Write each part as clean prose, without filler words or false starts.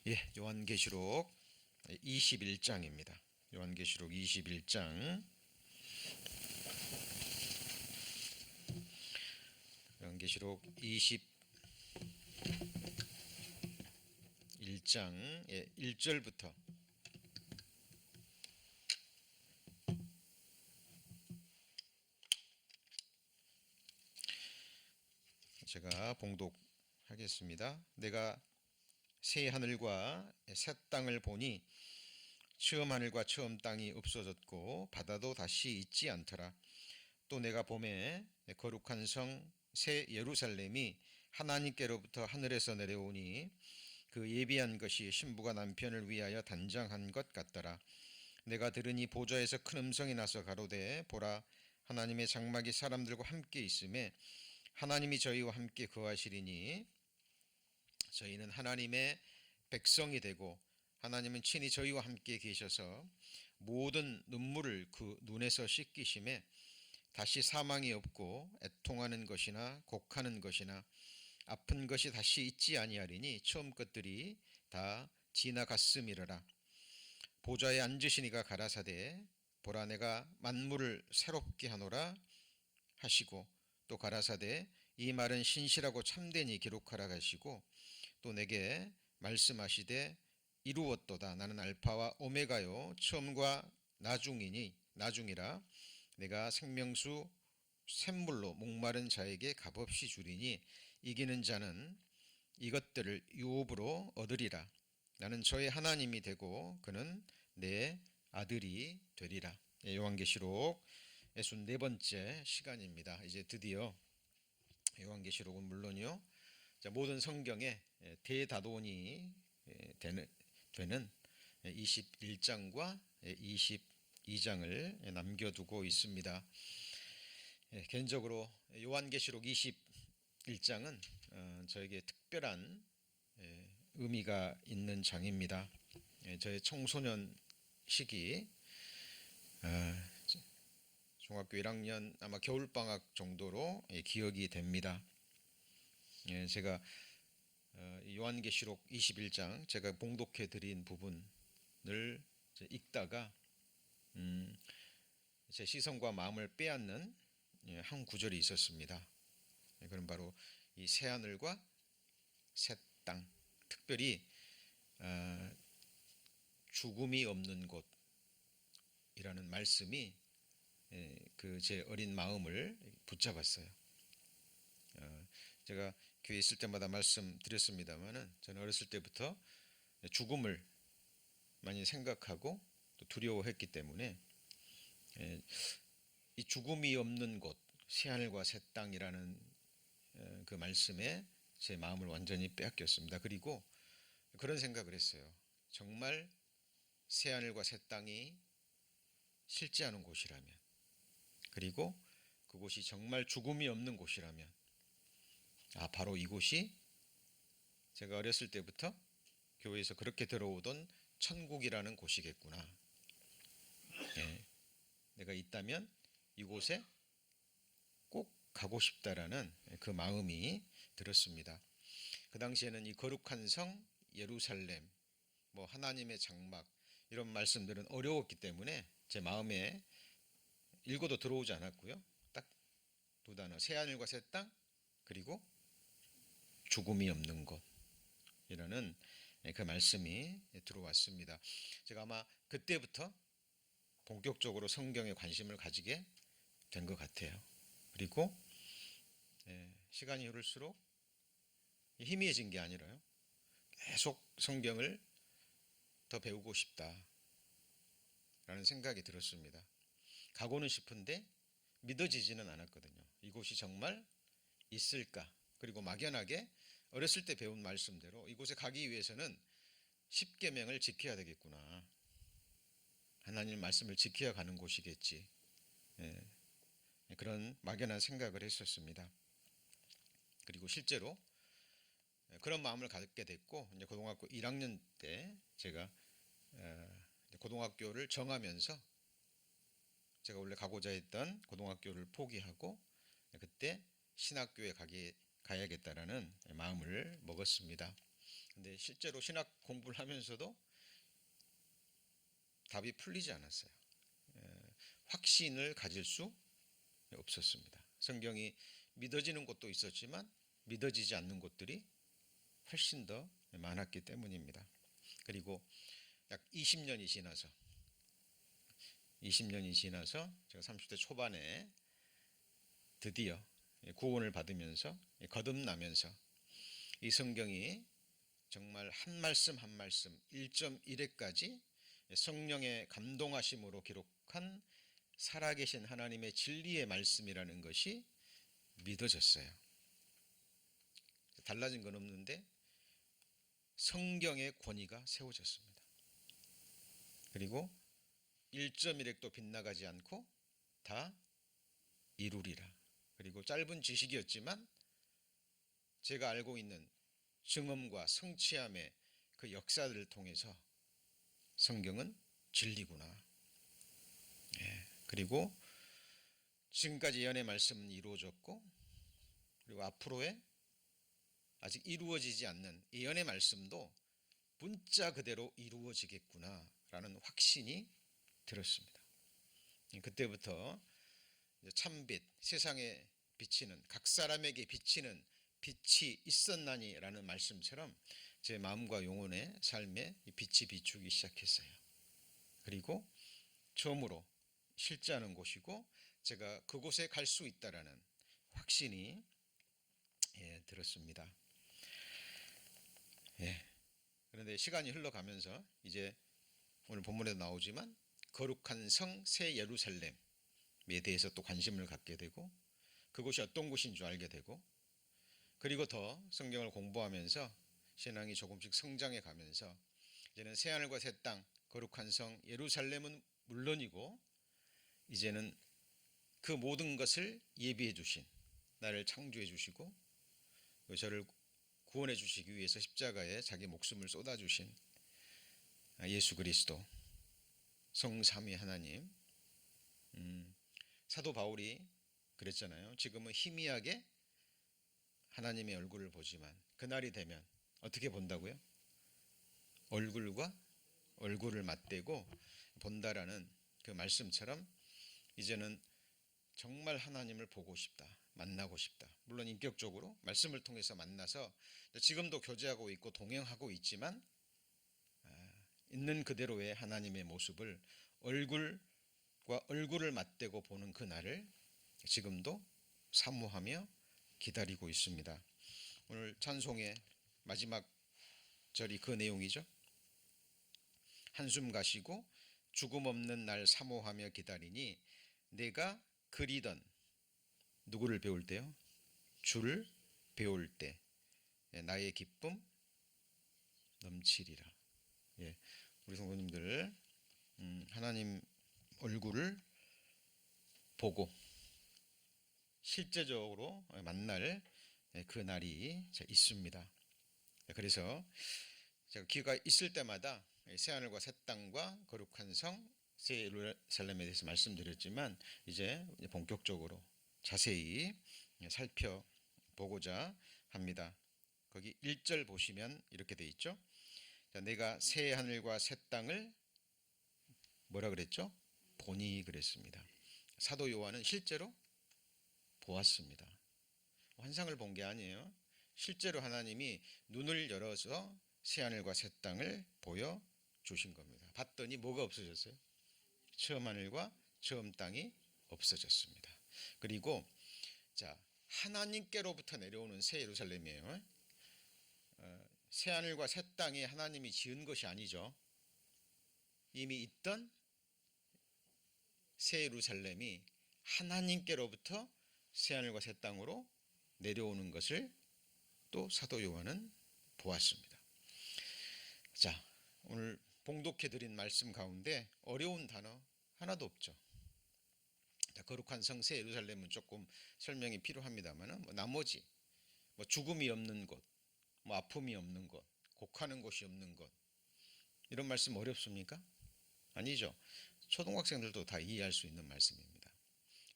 예, 요한계시록 21장입니다. 요한계시록 21장. 요한계시록 21장 1절부터 제가 봉독하겠습니다. 내가 새 하늘과 새 땅을 보니 처음 하늘과 처음 땅이 없어졌고 바다도 다시 있지 않더라. 또 내가 보매 거룩한 성 새 예루살렘이 하나님께로부터 하늘에서 내려오니 그 예비한 것이 신부가 남편을 위하여 단장한 것 같더라. 내가 들으니 보좌에서 큰 음성이 나서 가로되 보라, 하나님의 장막이 사람들과 함께 있음에 하나님이 저희와 함께 거하시리니 저희는 하나님의 백성이 되고 하나님은 친히 저희와 함께 계셔서 모든 눈물을 그 눈에서 씻기심에 다시 사망이 없고 애통하는 것이나 곡하는 것이나 아픈 것이 다시 있지 아니하리니 처음 것들이 다 지나갔음이러라. 보좌에 앉으시니가 가라사대 보라, 내가 만물을 새롭게 하노라 하시고 또 가라사대 이 말은 신실하고 참되니 기록하라 하시고 또 내게 말씀하시되 이루었도다. 나는 알파와 오메가요 처음과 나중이라. 내가 생명수 샘물로 목마른 자에게 값없이 주리니 이기는 자는 이것들을 유업으로 얻으리라. 나는 저의 하나님이 되고 그는 내 아들이 되리라. 요한계시록 64번째 시간입니다. 이제 드디어 요한계시록은 물론이요, 모든 성경의 대다돈이 되는 21장과 22장을 남겨두고 있습니다. 개인적으로 요한계시록 21장은 저에게 특별한 의미가 있는 장입니다. 저의 청소년 시기, 중학교 1학년 아마 겨울방학 정도로 기억이 됩니다. 제가 요한계시록 21장 제가 봉독해 드린 부분을 읽다가 제 시선과 마음을 빼앗는 한 구절이 있었습니다. 그건 바로 이 새하늘과 새 땅, 특별히 죽음이 없는 곳이라는 말씀이 그 제 어린 마음을 붙잡았어요. 제가 교회에 있을 때마다 말씀드렸습니다마는 저는 어렸을 때부터 죽음을 많이 생각하고 또 두려워했기 때문에 이 죽음이 없는 곳, 새하늘과 새 땅이라는 그 말씀에 제 마음을 완전히 빼앗겼습니다. 그리고 그런 생각을 했어요. 정말 새하늘과 새 땅이 실제하는 곳이라면, 그리고 그곳이 정말 죽음이 없는 곳이라면, 바로 이곳이 제가 어렸을 때부터 교회에서 그렇게 들어오던 천국이라는 곳이겠구나. 내가 있다면 이곳에 꼭 가고 싶다라는 그 마음이 들었습니다. 그 당시에는 이 거룩한 성 예루살렘, 하나님의 장막, 이런 말씀들은 어려웠기 때문에 제 마음에 읽어도 들어오지 않았고요. 딱 두 단어, 새하늘과 새 땅, 그리고 죽음이 없는 곳이라는 그 말씀이 들어왔습니다. 제가 아마 그때부터 본격적으로 성경에 관심을 가지게 된 것 같아요. 그리고 시간이 흐를수록 희미해진 게 아니라요, 계속 성경을 더 배우고 싶다라는 생각이 들었습니다. 가고는 싶은데 믿어지지는 않았거든요. 이곳이 정말 있을까? 그리고 막연하게 어렸을 때 배운 말씀대로 이곳에 가기 위해서는 십계명을 지켜야 되겠구나. 하나님 말씀을 지켜야 가는 곳이겠지. 그런 막연한 생각을 했었습니다. 그리고 실제로 그런 마음을 갖게 됐고, 이제 고등학교 1학년 때 제가 고등학교를 정하면서 제가 원래 가고자 했던 고등학교를 포기하고 그때 신학교에 가야겠다라는 마음을 먹었습니다. 근데 실제로 신학 공부를 하면서도 답이 풀리지 않았어요. 확신을 가질 수 없었습니다. 성경이 믿어지는 곳도 있었지만 믿어지지 않는 곳들이 훨씬 더 많았기 때문입니다. 그리고 약 20년이 지나서 제가 30대 초반에 드디어 구원을 받으면서 거듭나면서 이 성경이 정말 한 말씀 한 말씀 1.1회까지 성령의 감동하심으로 기록한 살아계신 하나님의 진리의 말씀이라는 것이 믿어졌어요. 달라진 건 없는데 성경의 권위가 세워졌습니다. 그리고 1.1획도 빗나가지 않고 다 이루리라. 그리고 짧은 지식이었지만 제가 알고 있는 증언과 성취함의 그 역사들을 통해서 성경은 진리구나. 그리고 지금까지 예언의 말씀은 이루어졌고, 그리고 앞으로의 아직 이루어지지 않는 예언의 말씀도 문자 그대로 이루어지겠구나라는 확신이 들었습니다. 그때부터 참빛, 세상에 비치는, 각 사람에게 비치는 빛이 있었나니라는 말씀처럼 제 마음과 영혼의 삶에 빛이 비추기 시작했어요. 그리고 처음으로 실제하는 곳이고 제가 그곳에 갈 수 있다라는 확신이 들었습니다. 그런데 시간이 흘러가면서 이제 오늘 본문에도 나오지만 거룩한 성 새 예루살렘에 대해서 또 관심을 갖게 되고 그곳이 어떤 곳인 줄 알게 되고, 그리고 더 성경을 공부하면서 신앙이 조금씩 성장해 가면서 이제는 새하늘과 새 땅, 거룩한 성 예루살렘은 물론이고 이제는 그 모든 것을 예비해 주신, 나를 창조해 주시고 저를 구원해 주시기 위해서 십자가에 자기 목숨을 쏟아 주신 예수 그리스도, 성삼위 하나님. 사도 바울이 그랬잖아요. 지금은 희미하게 하나님의 얼굴을 보지만 그날이 되면 어떻게 본다고요? 얼굴과 얼굴을 맞대고 본다라는 그 말씀처럼 이제는 정말 하나님을 보고 싶다, 만나고 싶다. 물론 인격적으로 말씀을 통해서 만나서 지금도 교제하고 있고 동행하고 있지만 있는 그대로의 하나님의 모습을 얼굴과 얼굴을 맞대고 보는 그 날을 지금도 사모하며 기다리고 있습니다. 오늘 찬송의 마지막 절이 그 내용이죠. 한숨 가시고 죽음 없는 날 사모하며 기다리니 내가 그리던, 누구를 배울 때요? 주를 배울 때 나의 기쁨 넘치리라. 우리 성도님들 하나님 얼굴을 보고 실제적으로 만날 그 날이 있습니다. 그래서 제가 기회가 있을 때마다 새하늘과 새 땅과 거룩한 성 새 예루살렘에 대해서 말씀드렸지만 이제 본격적으로 자세히 살펴보고자 합니다. 거기 1절 보시면 이렇게 돼 있죠. 내가 새 하늘과 새 땅을 뭐라 그랬죠? 보니 그랬습니다. 사도 요한은 실제로 보았습니다. 환상을 본 게 아니에요. 실제로 하나님이 눈을 열어서 새하늘과 새 땅을 보여주신 겁니다. 봤더니 뭐가 없어졌어요? 처음 하늘과 처음 땅이 없어졌습니다. 그리고 하나님께로부터 내려오는 새 예루살렘이에요. 새하늘과 새 땅이 하나님이 지은 것이 아니죠. 이미 있던 새 예루살렘이 하나님께로부터 새하늘과 새 땅으로 내려오는 것을 또 사도 요한은 보았습니다. 오늘 봉독해 드린 말씀 가운데 어려운 단어 하나도 없죠. 거룩한 성 새 예루살렘은 조금 설명이 필요합니다만 나머지 죽음이 없는 곳, 아픔이 없는 곳, 곡하는 곳이 없는 곳, 이런 말씀 어렵습니까? 아니죠. 초등학생들도 다 이해할 수 있는 말씀입니다.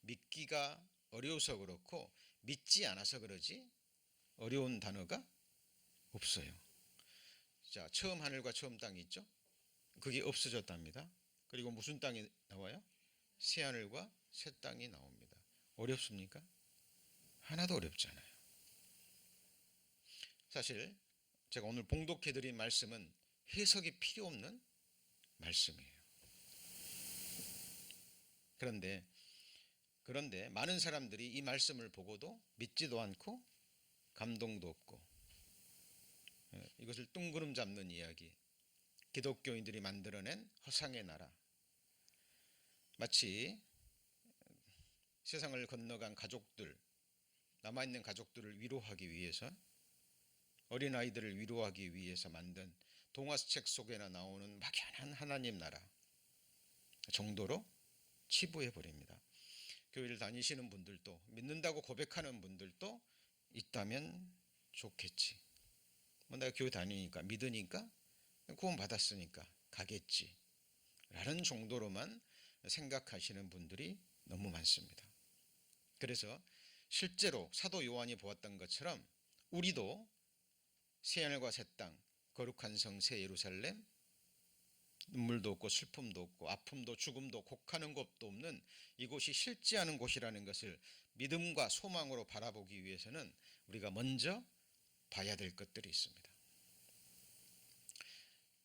믿기가 어려워서 그렇고 믿지 않아서 그러지 어려운 단어가 없어요. 자, 처음 하늘과 처음 땅이 있죠. 그게 없어졌답니다. 그리고 무슨 땅이 나와요? 새 하늘과 새 땅이 나옵니다. 어렵습니까? 하나도 어렵잖아요. 사실 제가 오늘 봉독해드린 말씀은 해석이 필요 없는 말씀이에요. 그런데 많은 사람들이 이 말씀을 보고도 믿지도 않고 감동도 없고, 이것을 뜬구름 잡는 이야기, 기독교인들이 만들어낸 허상의 나라, 마치 세상을 건너간 가족들, 남아있는 가족들을 위로하기 위해서, 어린아이들을 위로하기 위해서 만든 동화책 속에나 나오는 막연한 하나님 나라 정도로 치부해버립니다. 교회를 다니시는 분들도, 믿는다고 고백하는 분들도 있다면 좋겠지. 내가 교회 다니니까, 믿으니까, 구원 받았으니까 가겠지 라는 정도로만 생각하시는 분들이 너무 많습니다. 그래서 실제로 사도 요한이 보았던 것처럼 우리도 새하늘과 새 땅, 거룩한 성 새 예루살렘, 눈물도 없고 슬픔도 없고 아픔도 죽음도 곡하는 것도 없는 이곳이 실제하는 곳이라는 것을 믿음과 소망으로 바라보기 위해서는 우리가 먼저 봐야 될 것들이 있습니다.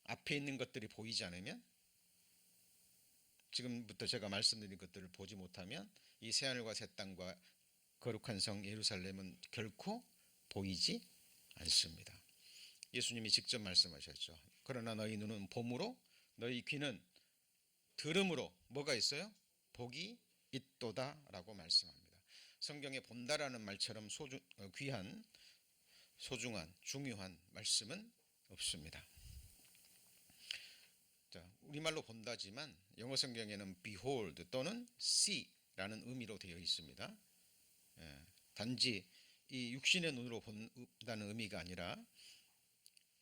앞에 있는 것들이 보이지 않으면, 지금부터 제가 말씀드린 것들을 보지 못하면 이 새하늘과 새 땅과 거룩한 성 예루살렘은 결코 보이지 않습니다. 예수님이 직접 말씀하셨죠. 그러나 너희 눈은 봄으로, 너희 귀는 들음으로 뭐가 있어요? 복이 있도다 라고 말씀합니다. 성경에 본다라는 말처럼 귀한, 소중한, 중요한 말씀은 없습니다. 자, 우리말로 본다지만 영어 성경에는 behold 또는 see라는 의미로 되어 있습니다. 단지 이 육신의 눈으로 본다는 의미가 아니라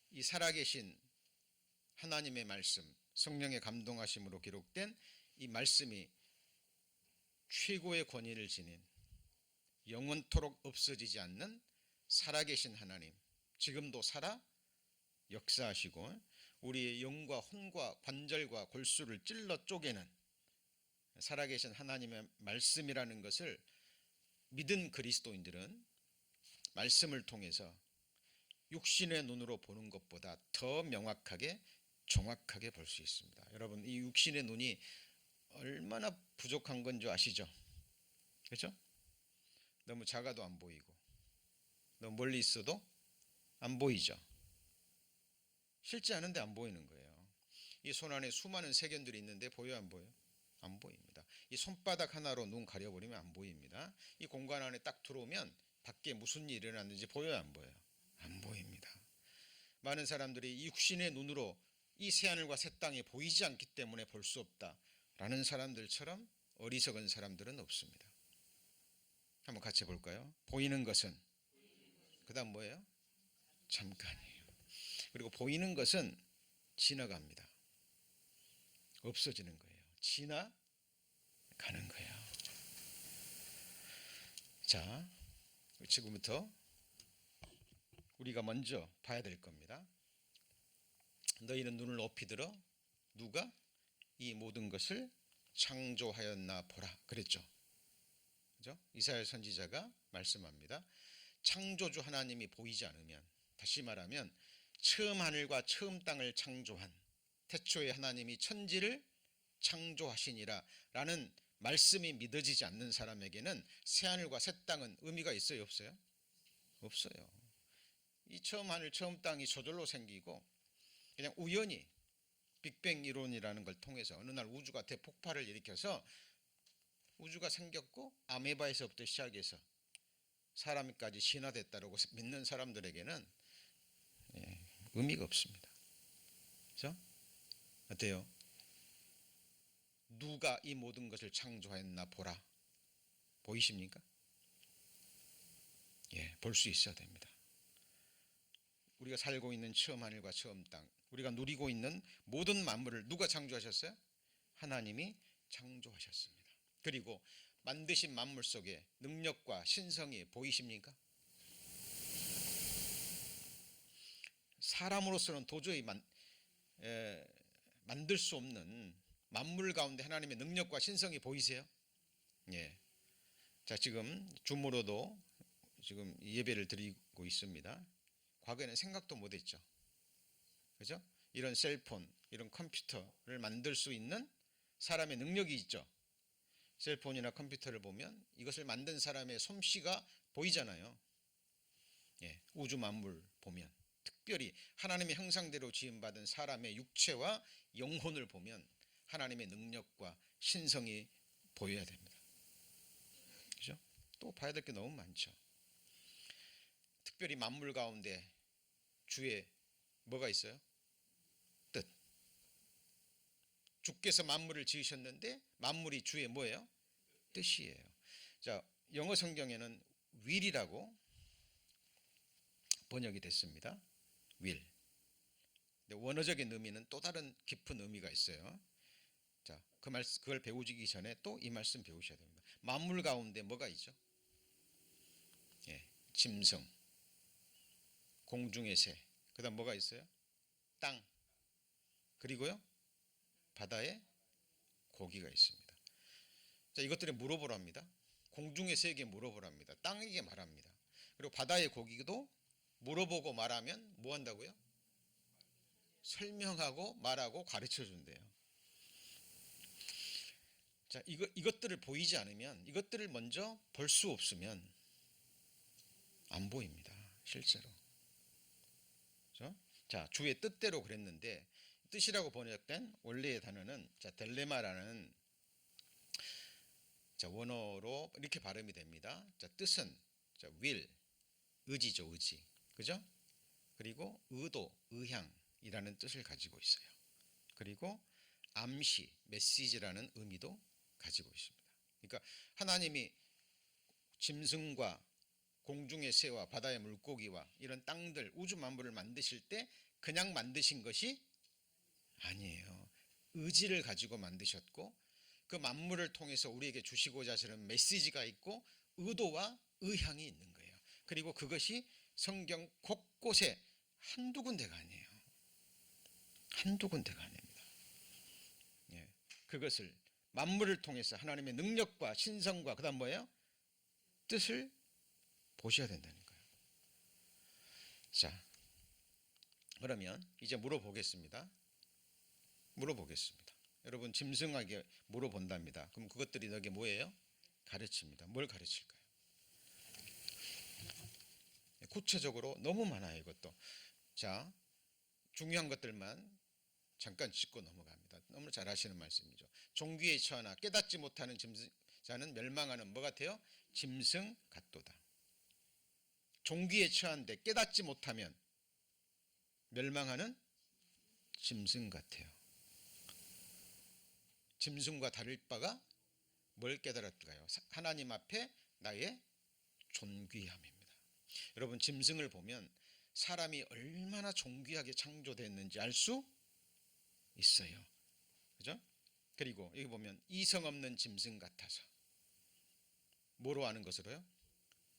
이 살아계신 하나님의 말씀, 성령의 감동하심으로 기록된 이 말씀이 최고의 권위를 지닌 영원토록 없어지지 않는 살아계신 하나님, 지금도 살아 역사하시고 우리의 영과 혼과 관절과 골수를 찔러 쪼개는 살아계신 하나님의 말씀이라는 것을 믿은 그리스도인들은 말씀을 통해서 육신의 눈으로 보는 것보다 더 명확하게, 정확하게 볼 수 있습니다. 여러분, 이 육신의 눈이 얼마나 부족한 건 줄 아시죠? 그렇죠? 너무 작아도 안 보이고 너무 멀리 있어도 안 보이죠. 실제 않은데 안 보이는 거예요. 이 손 안에 수많은 세균들이 있는데 보여요, 안 보여요? 안 보입니다. 이 손바닥 하나로 눈 가려버리면 안 보입니다. 이 공간 안에 딱 들어오면 밖에 무슨 일이 일어났는지 보여요, 안 보여요? 안 보입니다. 많은 사람들이 이 육신의 눈으로 이 새하늘과 새 땅이 보이지 않기 때문에 볼 수 없다라는 사람들처럼 어리석은 사람들은 없습니다. 한번 같이 볼까요? 보이는 것은, 그 다음 뭐예요? 잠깐이에요. 그리고 보이는 것은 지나갑니다. 없어지는 거예요. 지나가는 거예요. 자, 지금부터 우리가 먼저 봐야 될 겁니다. 너희는 눈을 높이 들어 누가 이 모든 것을 창조하였나 보라 그랬죠. 그죠? 이사야 선지자가 말씀합니다. 창조주 하나님이 보이지 않으면, 다시 말하면 처음 하늘과 처음 땅을 창조한 태초에 하나님이 천지를 창조하시니라 라는 말씀이 믿어지지 않는 사람에게는 새하늘과 새 땅은 의미가 있어요, 없어요? 없어요. 이 처음 하늘 처음 땅이 저절로 생기고 그냥 우연히 빅뱅 이론이라는 걸 통해서 어느 날 우주가 대폭발을 일으켜서 우주가 생겼고 아메바에서부터 시작해서 사람까지 진화됐다고 믿는 사람들에게는 의미가 없습니다. 그렇죠? 어때요? 누가 이 모든 것을 창조했나 보라. 보이십니까? 볼 수 있어야 됩니다. 우리가 살고 있는 처음 하늘과 처음 땅, 우리가 누리고 있는 모든 만물을 누가 창조하셨어요? 하나님이 창조하셨습니다. 그리고 만드신 만물 속에 능력과 신성이 보이십니까? 사람으로서는 도저히 만들 수 없는 만물 가운데 하나님의 능력과 신성이 보이세요? 예. 자, 지금 줌으로도 지금 예배를 드리고 있습니다. 과거에는 생각도 못했죠. 그죠? 이런 셀폰, 이런 컴퓨터를 만들 수 있는 사람의 능력이 있죠. 셀폰이나 컴퓨터를 보면 이것을 만든 사람의 솜씨가 보이잖아요. 예, 우주 만물 보면 특별히 하나님의 형상대로 지음받은 사람의 육체와 영혼을 보면 하나님의 능력과 신성이 보여야 됩니다. 그죠? 또 봐야 될 게 너무 많죠. 특별히 만물 가운데 주의 뭐가 있어요? 뜻. 주께서 만물을 지으셨는데 만물이 주의 뭐예요? 뜻이에요. 자, 영어 성경에는 will이라고 번역이 됐습니다. will. 원어적인 의미는 또 다른 깊은 의미가 있어요. 자, 그걸 배우기 전에 또 이 말씀 배우셔야 됩니다. 만물 가운데 뭐가 있죠? 예, 짐승, 공중의 새, 그다음 뭐가 있어요? 땅, 그리고요 바다에 고기가 있습니다. 자, 이것들에 물어보랍니다. 공중의 새에게 물어보랍니다. 땅에게 말합니다. 그리고 바다의 고기도 물어보고 말하면 뭐 한다고요? 설명하고 말하고 가르쳐 준대요. 자, 이것들을 보이지 않으면, 이것들을 먼저 볼 수 없으면 안 보입니다. 실제로. 그렇죠? 자, 주의 뜻대로 그랬는데 뜻이라고 번역된 원래의 단어는 자, 델레마라는 자, 원어로 이렇게 발음이 됩니다. 자, 뜻은 자, will, 의지죠, 의지. 그죠? 그리고 의도, 의향이라는 뜻을 가지고 있어요. 그리고 암시, 메시지라는 의미도 가지고 있습니다. 그러니까 하나님이 짐승과 공중의 새와 바다의 물고기와 이런 땅들, 우주 만물을 만드실 때 그냥 만드신 것이 아니에요. 의지를 가지고 만드셨고 그 만물을 통해서 우리에게 주시고자 하시는 메시지가 있고 의도와 의향이 있는 거예요. 그리고 그것이 성경 곳곳에 한두 군데가 아니에요. 한두 군데가 아닙니다. 예, 그것을 만물을 통해서 하나님의 능력과 신성과 그다음 뭐예요? 뜻을 보셔야 된다는 거예요. 자, 그러면 이제 물어보겠습니다. 여러분 짐승에게 물어본답니다. 그럼 그것들이 너에게 뭐예요? 가르칩니다. 뭘 가르칠까요? 구체적으로 너무 많아요. 이것도. 자, 중요한 것들만 잠깐 짚고 넘어갑니다. 너무 잘 하시는 말씀이죠. 종귀에 처하나 깨닫지 못하는 자는 멸망하는 뭐 같아요? 짐승 같도다. 종귀에 처한데 깨닫지 못하면 멸망하는 짐승 같아요. 짐승과 다를 바가 뭘 깨달았을까요? 하나님 앞에 나의 존귀함입니다. 여러분 짐승을 보면 사람이 얼마나 존귀하게 창조됐는지 알 수 있어요. 그죠? 그리고 여기 보면 이성 없는 짐승 같아서 뭐로 아는 것으로요?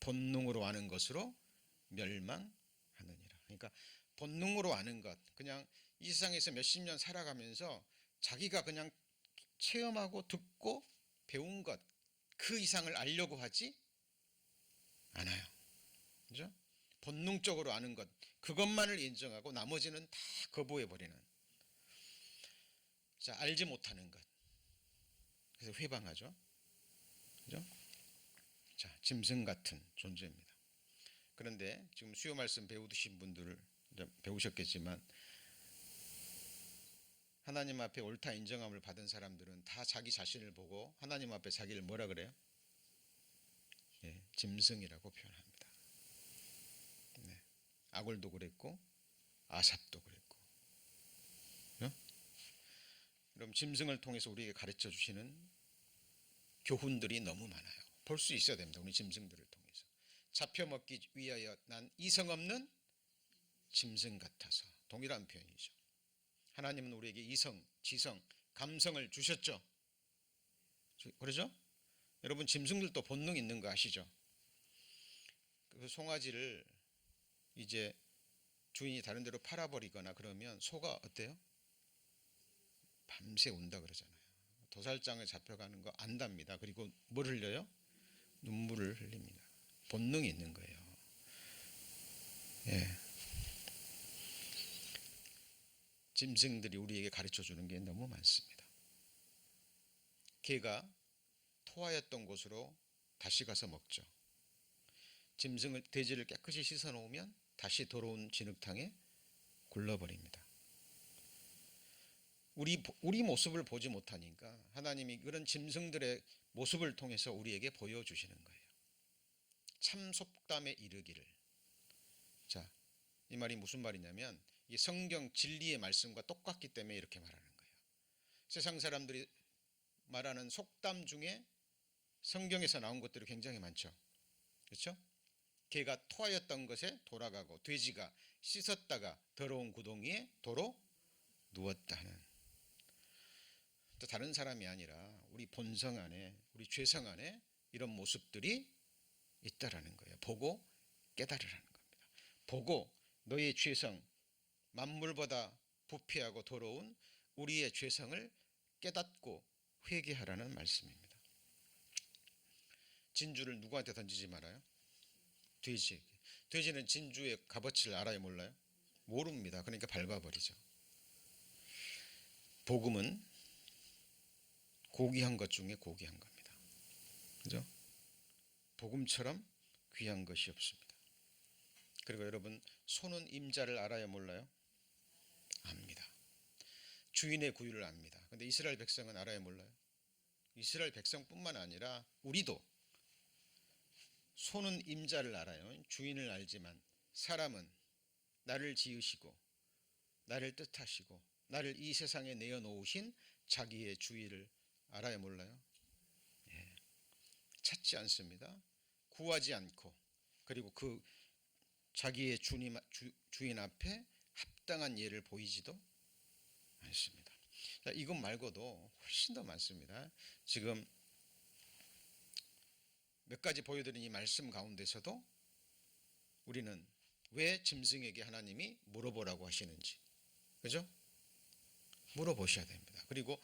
본능으로 아는 것으로 멸망하느니라. 그러니까 본능으로 아는 것, 그냥 이 세상에서 몇십 년 살아가면서 자기가 그냥 체험하고 듣고 배운 것, 그 이상을 알려고 하지 않아요. 그죠? 본능적으로 아는 것, 그것만을 인정하고 나머지는 다 거부해버리는. 자, 알지 못하는 것. 그래서 회방하죠. 그죠? 자, 짐승 같은 존재입니다. 그런데 지금 수요 말씀 배우신 분들을 배우셨겠지만 하나님 앞에 옳다 인정함을 받은 사람들은 다 자기 자신을 보고 하나님 앞에 자기를 뭐라 그래요? 예, 짐승이라고 표현합니다. 네, 아골도 그랬고 아삽도 그랬고. 네? 그럼 짐승을 통해서 우리에게 가르쳐 주시는 교훈들이 너무 많아요. 볼 수 있어야 됩니다. 우리 짐승들을 통해서. 잡혀 먹기 위하여 난 이성 없는 짐승 같아서. 동일한 표현이죠. 하나님은 우리에게 이성, 지성, 감성을 주셨죠. 그러죠? 여러분 짐승들도 본능 있는 거 아시죠? 그 송아지를 이제 주인이 다른 데로 팔아버리거나 그러면 소가 어때요? 밤새 운다 그러잖아요. 도살장에 잡혀가는 거 안답니다. 그리고 뭘 흘려요? 눈물을 흘립니다. 본능이 있는 거예요. 예. 짐승들이 우리에게 가르쳐 주는 게 너무 많습니다. 개가 토하였던 곳으로 다시 가서 먹죠. 짐승을, 돼지를 깨끗이 씻어 놓으면 다시 더러운 진흙탕에 굴러버립니다. 우리 모습을 보지 못하니까 하나님이 그런 짐승들의 모습을 통해서 우리에게 보여주시는 거예요. 참 속담에 이르기를. 자, 이 말이 무슨 말이냐면 이 성경 진리의 말씀과 똑같기 때문에 이렇게 말하는 거예요. 세상 사람들이 말하는 속담 중에 성경에서 나온 것들이 굉장히 많죠. 그렇죠? 개가 토하였던 것에 돌아가고 돼지가 씻었다가 더러운 구덩이에 도로 누웠다 하는, 또 다른 사람이 아니라 우리 본성 안에, 우리 죄성 안에 이런 모습들이 있다라는 거예요. 보고 깨달으라는 겁니다. 보고 너의 죄성, 만물보다 부패하고 더러운 우리의 죄성을 깨닫고 회개하라는 말씀입니다. 진주를 누구한테 던지지 말아요? 돼지에게. 돼지는 진주의 값어치를 알아요, 몰라요? 모릅니다. 그러니까 밟아버리죠. 복음은 고귀한 것 중에 고귀한 겁니다. 그죠? 복음처럼 귀한 것이 없습니다. 그리고 여러분, 소는 임자를 알아요, 몰라요? 압니다. 주인의 구유를 압니다. 근데 이스라엘 백성은 알아요, 몰라요? 이스라엘 백성뿐만 아니라 우리도 소는 임자를 알아요. 주인을 알지만 사람은 나를 지으시고 나를 뜻하시고 나를 이 세상에 내어놓으신 자기의 주인을 알아요, 몰라요? 예. 찾지 않습니다. 구하지 않고, 그리고 그 자기의 주인 앞에 합당한 예를 보이지도 않습니다. 자, 이것 말고도 훨씬 더 많습니다. 지금 몇 가지 보여드린 이 말씀 가운데서도 우리는 왜 짐승에게 하나님이 물어보라고 하시는지, 그죠? 물어보셔야 됩니다. 그리고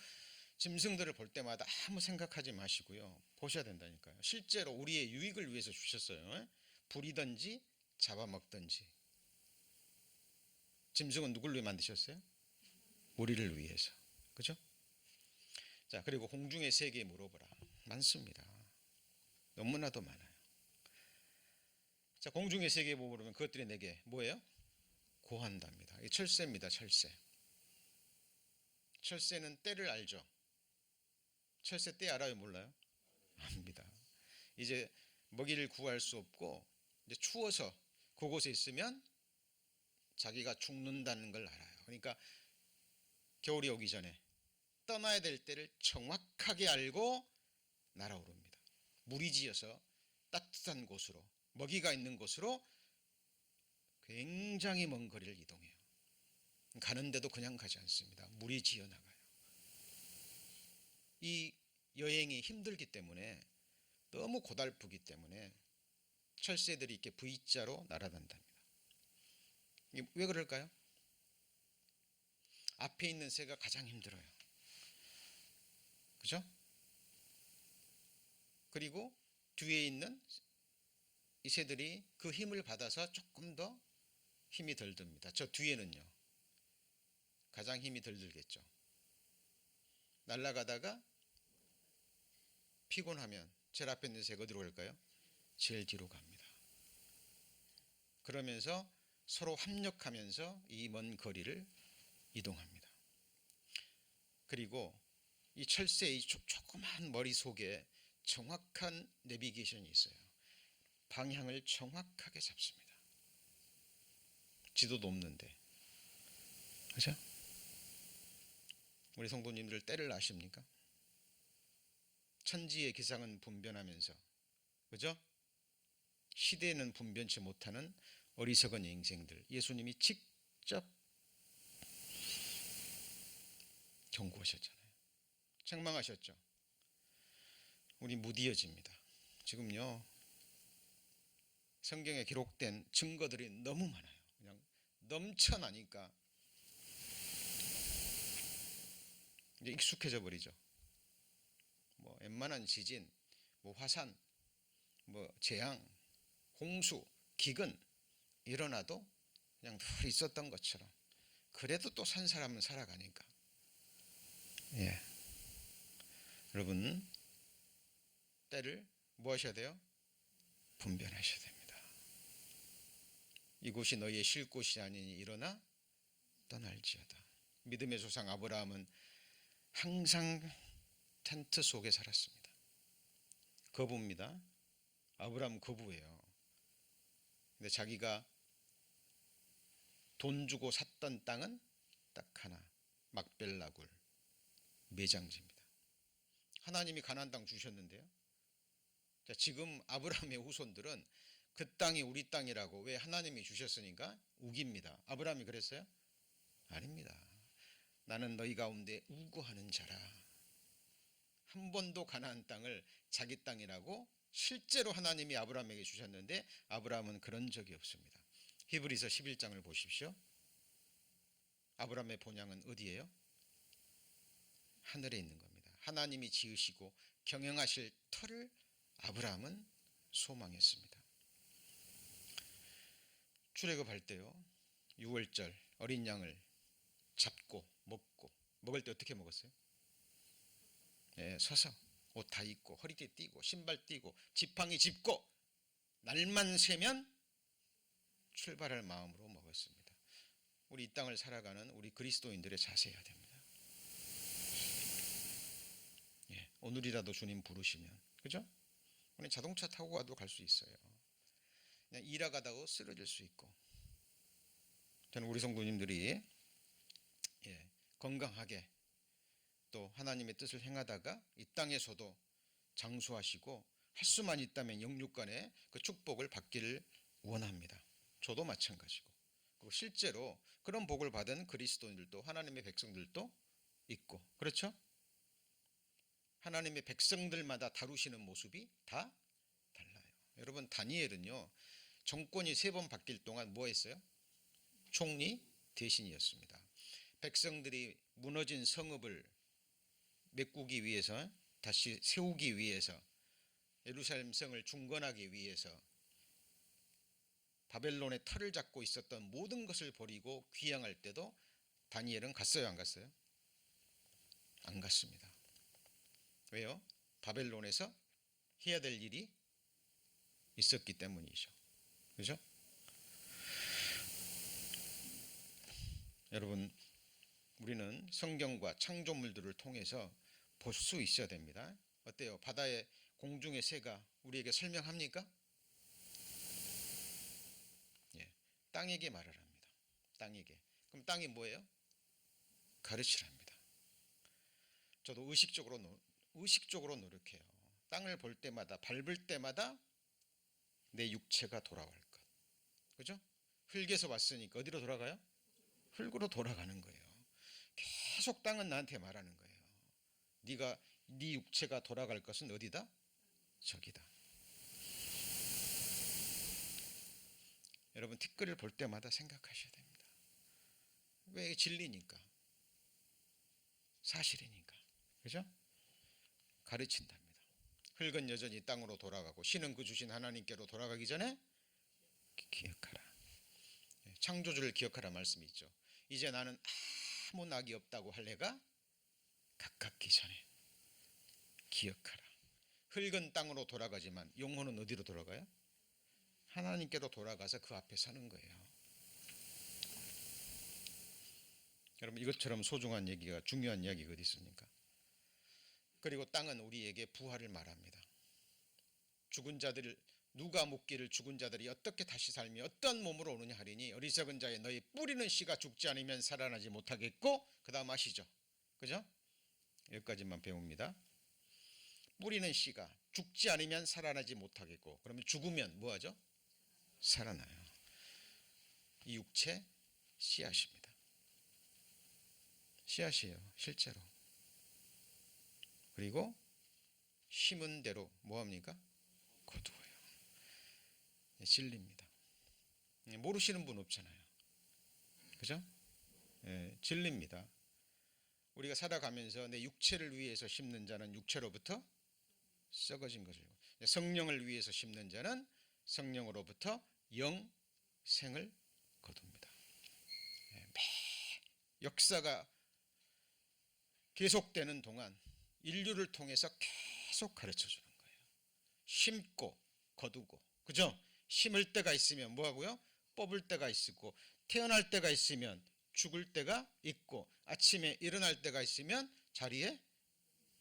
짐승들을 볼 때마다 아무 생각하지 마시고요. 보셔야 된다니까요. 실제로 우리의 유익을 위해서 주셨어요. 부리든지 잡아먹든지. 짐승은 누굴 위해 만드셨어요? 우리를 위해서. 그죠? 자, 그리고 공중의 세계에 물어보라. 많습니다. 너무나도 많아요. 자, 공중의 세계에 물어보면 그것들이 내게 뭐예요? 고한답니다. 이게 철새입니다. 철새. 철새는 때를 알죠. 철새 때 알아요, 몰라요? 압니다. 이제 먹이를 구할 수 없고 이제 추워서 그곳에 있으면 자기가 죽는다는 걸 알아요. 그러니까 겨울이 오기 전에 떠나야 될 때를 정확하게 알고 날아오릅니다. 무리지어서 따뜻한 곳으로, 먹이가 있는 곳으로 굉장히 먼 거리를 이동해요. 가는데도 그냥 가지 않습니다. 무리지어 나가요. 이 여행이 힘들기 때문에, 너무 고달프기 때문에 철새들이 이렇게 V자로 날아단답니다. 왜 그럴까요? 앞에 있는 새가 가장 힘들어요. 그죠? 그리고 뒤에 있는 이 새들이 그 힘을 받아서 조금 더 힘이 덜 듭니다. 저 뒤에는요, 가장 힘이 덜 들겠죠. 날아가다가 피곤하면 제일 앞에 있는 새가 어디로 갈까요? 제일 뒤로 갑니다. 그러면서 서로 합력하면서 이 먼 거리를 이동합니다. 그리고 이 철새의 조그만 머릿속에 정확한 내비게이션이 있어요. 방향을 정확하게 잡습니다. 지도도 없는데. 그죠? 우리 성도님들 때를 아십니까? 천지의 기상은 분변하면서, 그죠? 시대는 분변치 못하는 어리석은 인생들, 예수님이 직접 경고하셨잖아요. 책망하셨죠. 우리 무디어집니다. 지금요, 성경에 기록된 증거들이 너무 많아요. 그냥 넘쳐나니까 이제 익숙해져 버리죠. 뭐 웬만한 지진, 뭐 화산, 뭐 재앙, 홍수, 기근 일어나도 그냥 늘 있었던 것처럼, 그래도 또 산 사람은 살아가니까. 예. 여러분, 때를 뭐 하셔야 돼요? 분별하셔야 됩니다. 이곳이 너희의 쉴 곳이 아니니 일어나 떠날지어다. 믿음의 조상 아브라함은 항상 텐트 속에 살았습니다. 거부입니다. 아브라함 거부예요. 근데 자기가 돈 주고 샀던 땅은 딱 하나, 막벨라굴, 매장지입니다. 하나님이 가나안 땅 주셨는데요. 자, 지금 아브라함의 후손들은 그 땅이 우리 땅이라고, 왜 하나님이 주셨으니까 우깁니다. 아브라함이 그랬어요? 아닙니다. 나는 너희 가운데 우고하는 자라. 한 번도 가나안 땅을 자기 땅이라고 실제로 하나님이 아브라함에게 주셨는데 아브라함은 그런 적이 없습니다. 히브리서 11장을 보십시오. 아브라함의 본향은 어디예요? 하늘에 있는 겁니다. 하나님이 지으시고 경영하실 터를 아브라함은 소망했습니다. 출애굽할 때요, 6월절 어린 양을 잡고 먹고, 먹을 때 어떻게 먹었어요? 예, 서서 옷 다 입고 허리띠 띠고 신발 띠고 지팡이 짚고 날만 새면 출발할 마음으로 먹었습니다. 우리 이 땅을 살아가는 우리 그리스도인들의 자세여야 됩니다. 예, 오늘이라도 주님 부르시면, 그죠? 우리 자동차 타고 가도 갈 수 있어요. 그냥 일하다가도 쓰러질 수 있고. 저는 우리 성도님들이 건강하게 또 하나님의 뜻을 행하다가 이 땅에서도 장수하시고 할 수만 있다면 영육간의 그 축복을 받기를 원합니다. 저도 마찬가지고, 그리고 실제로 그런 복을 받은 그리스도인들도, 하나님의 백성들도 있고, 그렇죠? 하나님의 백성들마다 다루시는 모습이 다 달라요. 여러분, 다니엘은요, 정권이 3번 바뀔 동안 뭐 했어요? 총리 대신이었습니다. 백성들이 무너진 성읍을 메꾸기 위해서, 다시 세우기 위해서, 예루살렘 성을 중건하기 위해서 바벨론의 터를 잡고 있었던 모든 것을 버리고 귀향할 때도 다니엘은 갔어요, 안 갔어요? 안 갔습니다. 왜요? 바벨론에서 해야 될 일이 있었기 때문이죠. 그죠? 여러분, 우리는 성경과 창조물들을 통해서 볼 수 있어야 됩니다. 어때요? 바다의 공중의 새가 우리에게 설명합니까? 예, 땅에게 말을 합니다. 땅에게. 그럼 땅이 뭐예요? 가르치랍니다. 저도 의식적으로 노력해요. 땅을 볼 때마다, 밟을 때마다 내 육체가 돌아갈 것. 그죠? 흙에서 왔으니까 어디로 돌아가요? 흙으로 돌아가는 거예요. 계속 땅은 나한테 말하는 거예요. 네 육체가 돌아갈 것은 어디다? 저기다. 여러분, 티끌을 볼 때마다 생각하셔야 됩니다. 왜? 진리니까, 사실이니까. 그죠? 가르친답니다. 흙은 여전히 땅으로 돌아가고 신은 그 주신 하나님께로 돌아가기 전에 기억하라. 창조주를 기억하라 말씀이 있죠. 이제 나는 아무 낙이 없다고 할 해가 가깝기 전에 기억하라. 흙은 땅으로 돌아가지만 영혼은 어디로 돌아가요? 하나님께로 돌아가서 그 앞에 서는 거예요. 여러분, 이것처럼 소중한 얘기가, 중요한 이야기가 어디 있습니까? 그리고 땅은 우리에게 부활을 말합니다. 죽은 자들을, 누가 묻기를 죽은 자들이 어떻게 다시 살며 어떤 몸으로 오느냐 하리니 어리석은 자의 너희 뿌리는 씨가 죽지 않으면 살아나지 못하겠고, 그 다음 아시죠? 그죠? 여기까지만 배웁니다. 뿌리는 씨가 죽지 않으면 살아나지 못하겠고, 그러면 죽으면 뭐하죠? 살아나요. 이 육체 씨앗입니다. 씨앗이에요, 실제로. 그리고 심은 대로 뭐합니까? 거두어요. 진리입니다. 모르시는 분 없잖아요. 그죠? 진리입니다. 우리가 살아가면서 내 육체를 위해서 심는 자는 육체로부터 썩어진 것을, 성령을 위해서 심는 자는 성령으로부터 영생을 거둡니다. 매 역사가 계속되는 동안 인류를 통해서 계속 가르쳐 주는 거예요. 심고 거두고, 그죠? 심을 때가 있으면 뭐하고요? 뽑을 때가 있고, 태어날 때가 있으면 죽을 때가 있고, 아침에 일어날 때가 있으면 자리에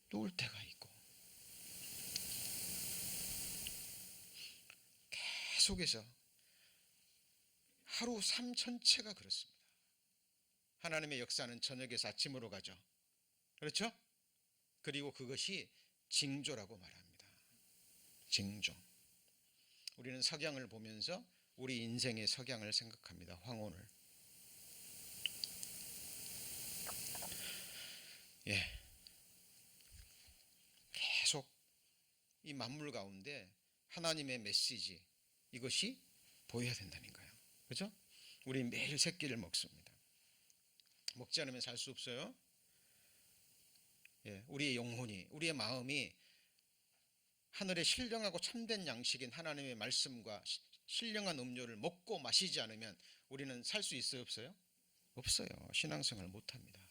누울 때가 있고, 계속해서 하루 삶 전체가 그렇습니다. 하나님의 역사는 저녁에서 아침으로 가죠. 그렇죠? 그리고 그것이 징조라고 말합니다. 징조. 우리는 석양을 보면서 우리 인생의 석양을 생각합니다. 황혼을. 계속 이 만물 가운데 하나님의 메시지, 이것이 보여야 된다는 거예요. 그렇죠? 우리 매일 새끼를 먹습니다. 먹지 않으면 살 수 없어요. 우리의 영혼이, 우리의 마음이 하늘의 신령하고 참된 양식인 하나님의 말씀과 신령한 음료를 먹고 마시지 않으면 우리는 살 수 있어요, 없어요? 없어요. 신앙생활 못합니다.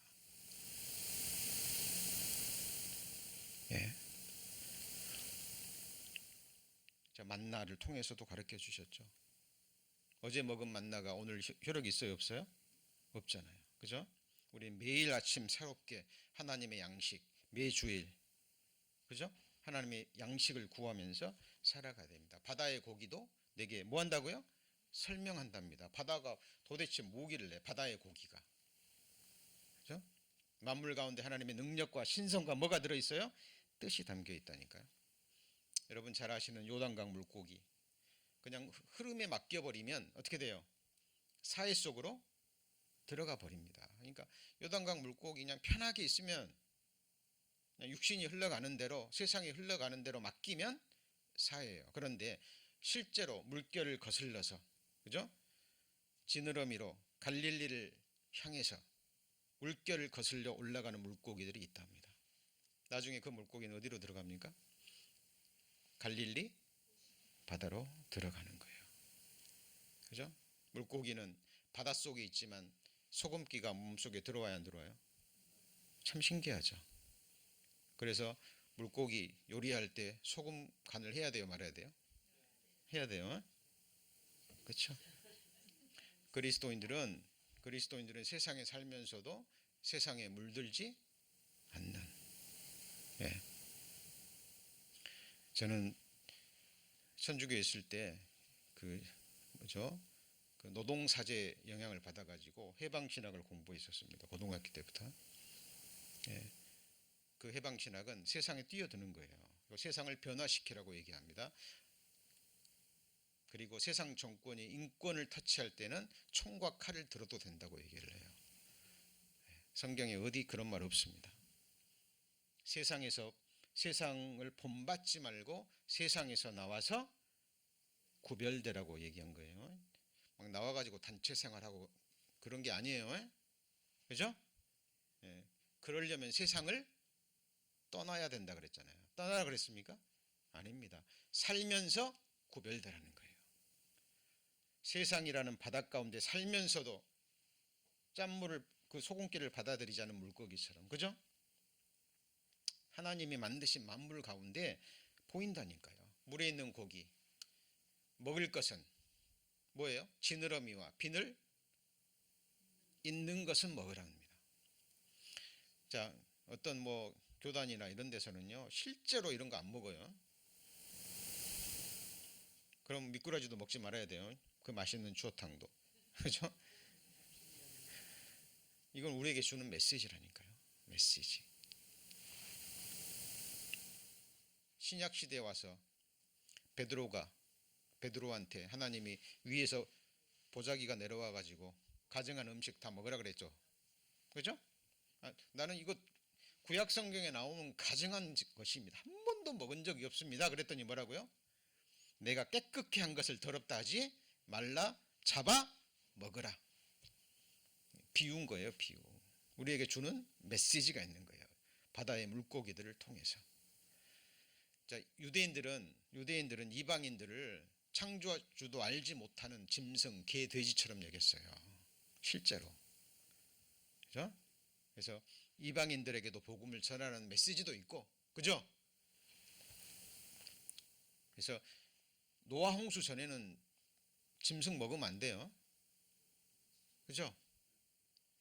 자, 만나를 통해서도 가르쳐 주셨죠. 어제 먹은 만나가 오늘 효력이 있어요, 없어요? 없잖아요. 그죠? 우리 매일 아침 새롭게 하나님의 양식, 매주일, 그죠? 하나님의 양식을 구하면서 살아가야 됩니다. 바다의 고기도 내게 뭐 한다고요? 설명한답니다. 바다가 도대체 뭐길래, 바다의 고기가, 그죠? 만물 가운데 하나님의 능력과 신성과 뭐가 들어있어요? 뜻이 담겨 있다니까요. 여러분 잘 아시는 요단강 물고기, 그냥 흐름에 맡겨버리면 어떻게 돼요? 사해 속으로 들어가 버립니다. 그러니까 요단강 물고기 그냥 편하게 있으면, 그냥 육신이 흘러가는 대로, 세상이 흘러가는 대로 맡기면 사해예요. 그런데 실제로 물결을 거슬러서, 그죠? 지느러미로 갈릴리를 향해서 물결을 거슬려 올라가는 물고기들이 있답니다. 나중에 그 물고기는 어디로 들어갑니까? 갈릴리 바다로 들어가는 거예요. 그죠? 물고기는 바닷속에 있지만 소금기가 몸속에 들어와야 안 들어와요? 참 신기하죠. 그래서 물고기 요리할 때 소금 간을 해야 돼요, 말아야 돼요? 해야 돼요. 그렇죠? 그리스도인들은 세상에 살면서도 세상에 물들지 않는. 저는 천주교에 있을 때 그 노동사제 영향을 받아가지고 해방신학을 공부했었습니다. 고등학교 때부터. 그 해방신학은 세상에 뛰어드는 거예요. 세상을 변화시키라고 얘기합니다. 그리고 세상 정권이 인권을 터치할 때는 총과 칼을 들어도 된다고 얘기를 해요. 성경에 어디 그런 말 없습니다. 세상을 본받지 말고 세상에서 나와서 구별되라고 얘기한 거예요. 막 나와가지고 단체 생활하고 그런 게 아니에요. 그죠? 그러려면 세상을 떠나야 된다 그랬잖아요. 떠나라 그랬습니까? 아닙니다. 살면서 구별되라는 거예요. 세상이라는 바닷 가운데 살면서도 짠물을, 그 소금기를 받아들이지 않은 물고기처럼, 그죠? 하나님이 만드신 만물 가운데 보인다니까요. 물에 있는 고기, 먹을 것은 뭐예요? 지느러미와 비늘 있는 것은 먹으라 합니다. 자, 어떤 교단이나 이런 데서는요, 실제로 이런 거 안 먹어요. 그럼 미꾸라지도 먹지 말아야 돼요. 그 맛있는 추어탕도. 그죠? 이건 우리에게 주는 메시지라니까요. 메시지. 신약 시대에 와서 베드로한테 하나님이 위에서 보자기가 내려와 가지고 가정한 음식 다 먹으라 그랬죠. 그죠? 나는 이거 구약 성경에 나오는 가정한 것입니다. 한 번도 먹은 적이 없습니다. 그랬더니 뭐라고요? 내가 깨끗게 한 것을 더럽다 하지 말라, 잡아 먹으라. 비유인 거예요. 비유. 우리에게 주는 메시지가 있는 거예요. 바다의 물고기들을 통해서. 자, 유대인들은 이방인들을 창조주도 알지 못하는 짐승, 개, 돼지처럼 여겼어요. 실제로. 그죠? 그래서 이방인들에게도 복음을 전하는 메시지도 있고, 그죠? 그래서 노아 홍수 전에는 짐승 먹으면 안 돼요. 그죠?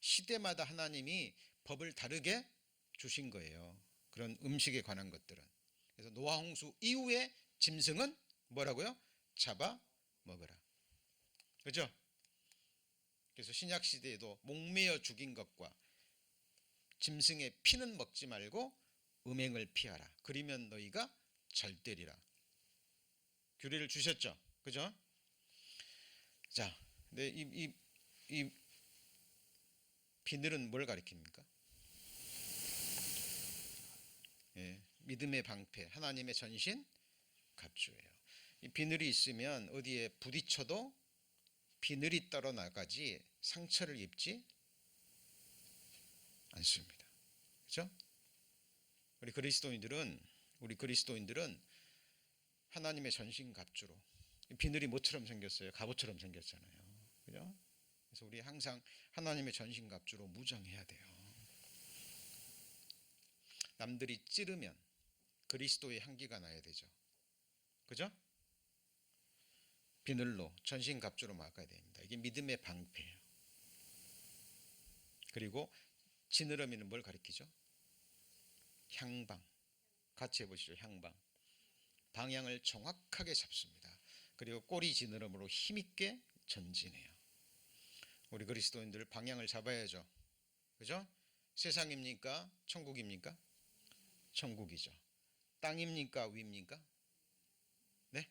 시대마다 하나님이 법을 다르게 주신 거예요. 그런 음식에 관한 것들은. 그래서 노아 홍수 이후에 짐승은 뭐라고요? 잡아 먹으라. 그죠? 그래서 신약 시대에도 목매어 죽인 것과 짐승의 피는 먹지 말고 음행을 피하라. 그러면 너희가 잘 되리라. 규례를 주셨죠. 그죠? 자, 근데 이 비늘은 뭘 가리킵니까? 예, 믿음의 방패, 하나님의 전신 갑주예요. 이 비늘이 있으면 어디에 부딪혀도 비늘이 떨어나가지 상처를 입지 않습니다. 그렇죠? 우리 그리스도인들은 하나님의 전신 갑주로, 비늘이 뭐처럼 생겼어요? 갑옷처럼 생겼잖아요. 그죠? 그래서 우리 항상 하나님의 전신 갑주로 무장해야 돼요. 남들이 찌르면 그리스도의 향기가 나야 되죠. 그죠? 비늘로 전신 갑주로 막아야 됩니다. 이게 믿음의 방패예요. 그리고 지느러미는 뭘 가리키죠? 향방. 같이 해보시죠. 향방. 방향을 정확하게 잡습니다. 그리고 꼬리 지느러미로 힘있게 전진해요. 우리 그리스도인들 방향을 잡아야죠. 그죠? 세상입니까? 천국입니까? 천국이죠. 땅입니까? 위입니까? 네?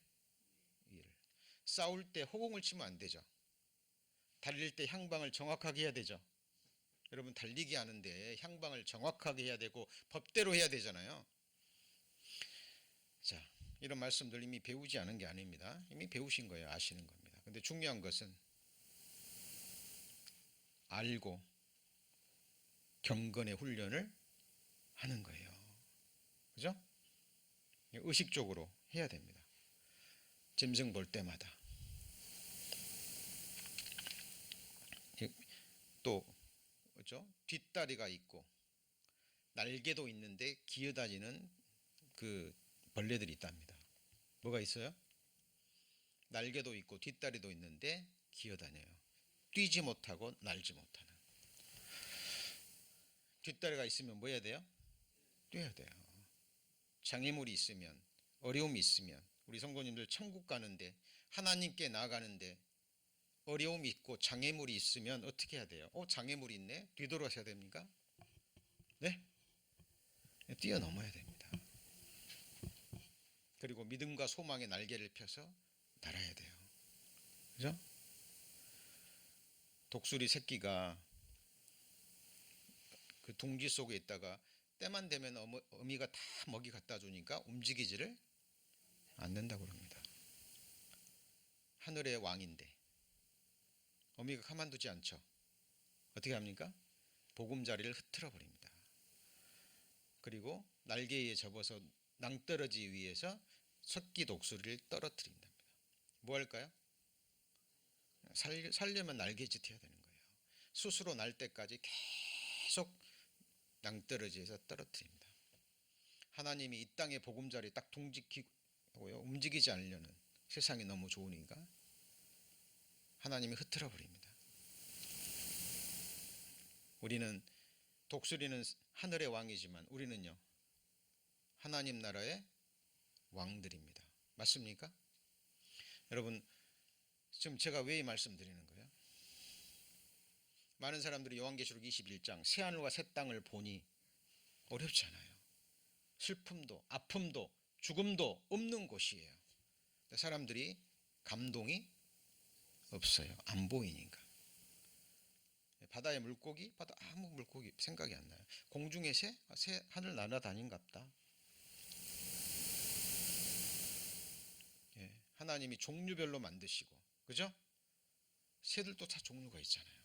위를. 싸울 때 호공을 치면 안 되죠. 달릴 때 향방을 정확하게 해야 되죠. 여러분 달리기 하는데 향방을 정확하게 해야 되고 법대로 해야 되잖아요. 자, 이런 말씀들 이미 배우지 않은 게 아닙니다. 이미 배우신 거예요. 아시는 겁니다. 근데 중요한 것은 알고 경건의 훈련을 하는 거예요. 그죠? 의식적으로 해야 됩니다. 짐승 볼 때마다. 또 그죠? 뒷다리가 있고 날개도 있는데 기어다니는 그 벌레들이 있답니다. 뭐가 있어요? 날개도 있고 뒷다리도 있는데 기어다녀요. 뛰지 못하고 날지 못하는. 뒷다리가 있으면 뭐 해야 돼요? 뛰어야 돼요. 장애물이 있으면, 어려움이 있으면, 우리 성도님들 천국 가는데 하나님께 나아가는데 어려움이 있고 장애물이 있으면 어떻게 해야 돼요? 장애물이 있네? 뒤돌아서야 됩니까? 네? 뛰어넘어야 됩니다. 그리고 믿음과 소망의 날개를 펴서 날아야 돼요. 그죠? 독수리 새끼가 그 둥지 속에 있다가 때만 되면 어미가 다 먹이 갖다 주니까 움직이지를 않는다고 합니다. 하늘의 왕인데 어미가 가만두지 않죠. 어떻게 합니까? 보금자리를 흐트러 버립니다. 그리고 날개에 접어서 낭떠러지 위에서 새끼 독수리를 떨어뜨린답니다. 뭐 할까요? 살려면 날개짓 해야 되는 거예요. 스스로 날 때까지 계속 낭떠러지에서 떨어뜨립니다. 하나님이 이 땅의 보금자리 딱 둥지키고요, 움직이지 않으려는, 세상이 너무 좋으니까 하나님이 흐트러 버립니다. 우리는, 독수리는 하늘의 왕이지만 우리는요 하나님 나라의 왕들입니다. 맞습니까? 여러분 지금 제가 왜 이 말씀 드리는 거예요? 많은 사람들이 요한계시록 21장 새하늘과 새 땅을 보니 어렵지 않아요. 슬픔도 아픔도 죽음도 없는 곳이에요. 사람들이 감동이 없어요. 안 보이니까. 바다의 물고기 봐도 아무 물고기 생각이 안 나요. 공중의 새 하늘 날아다닌갑다. 하나님이 종류별로 만드시고, 그죠? 새들도 다 종류가 있잖아요.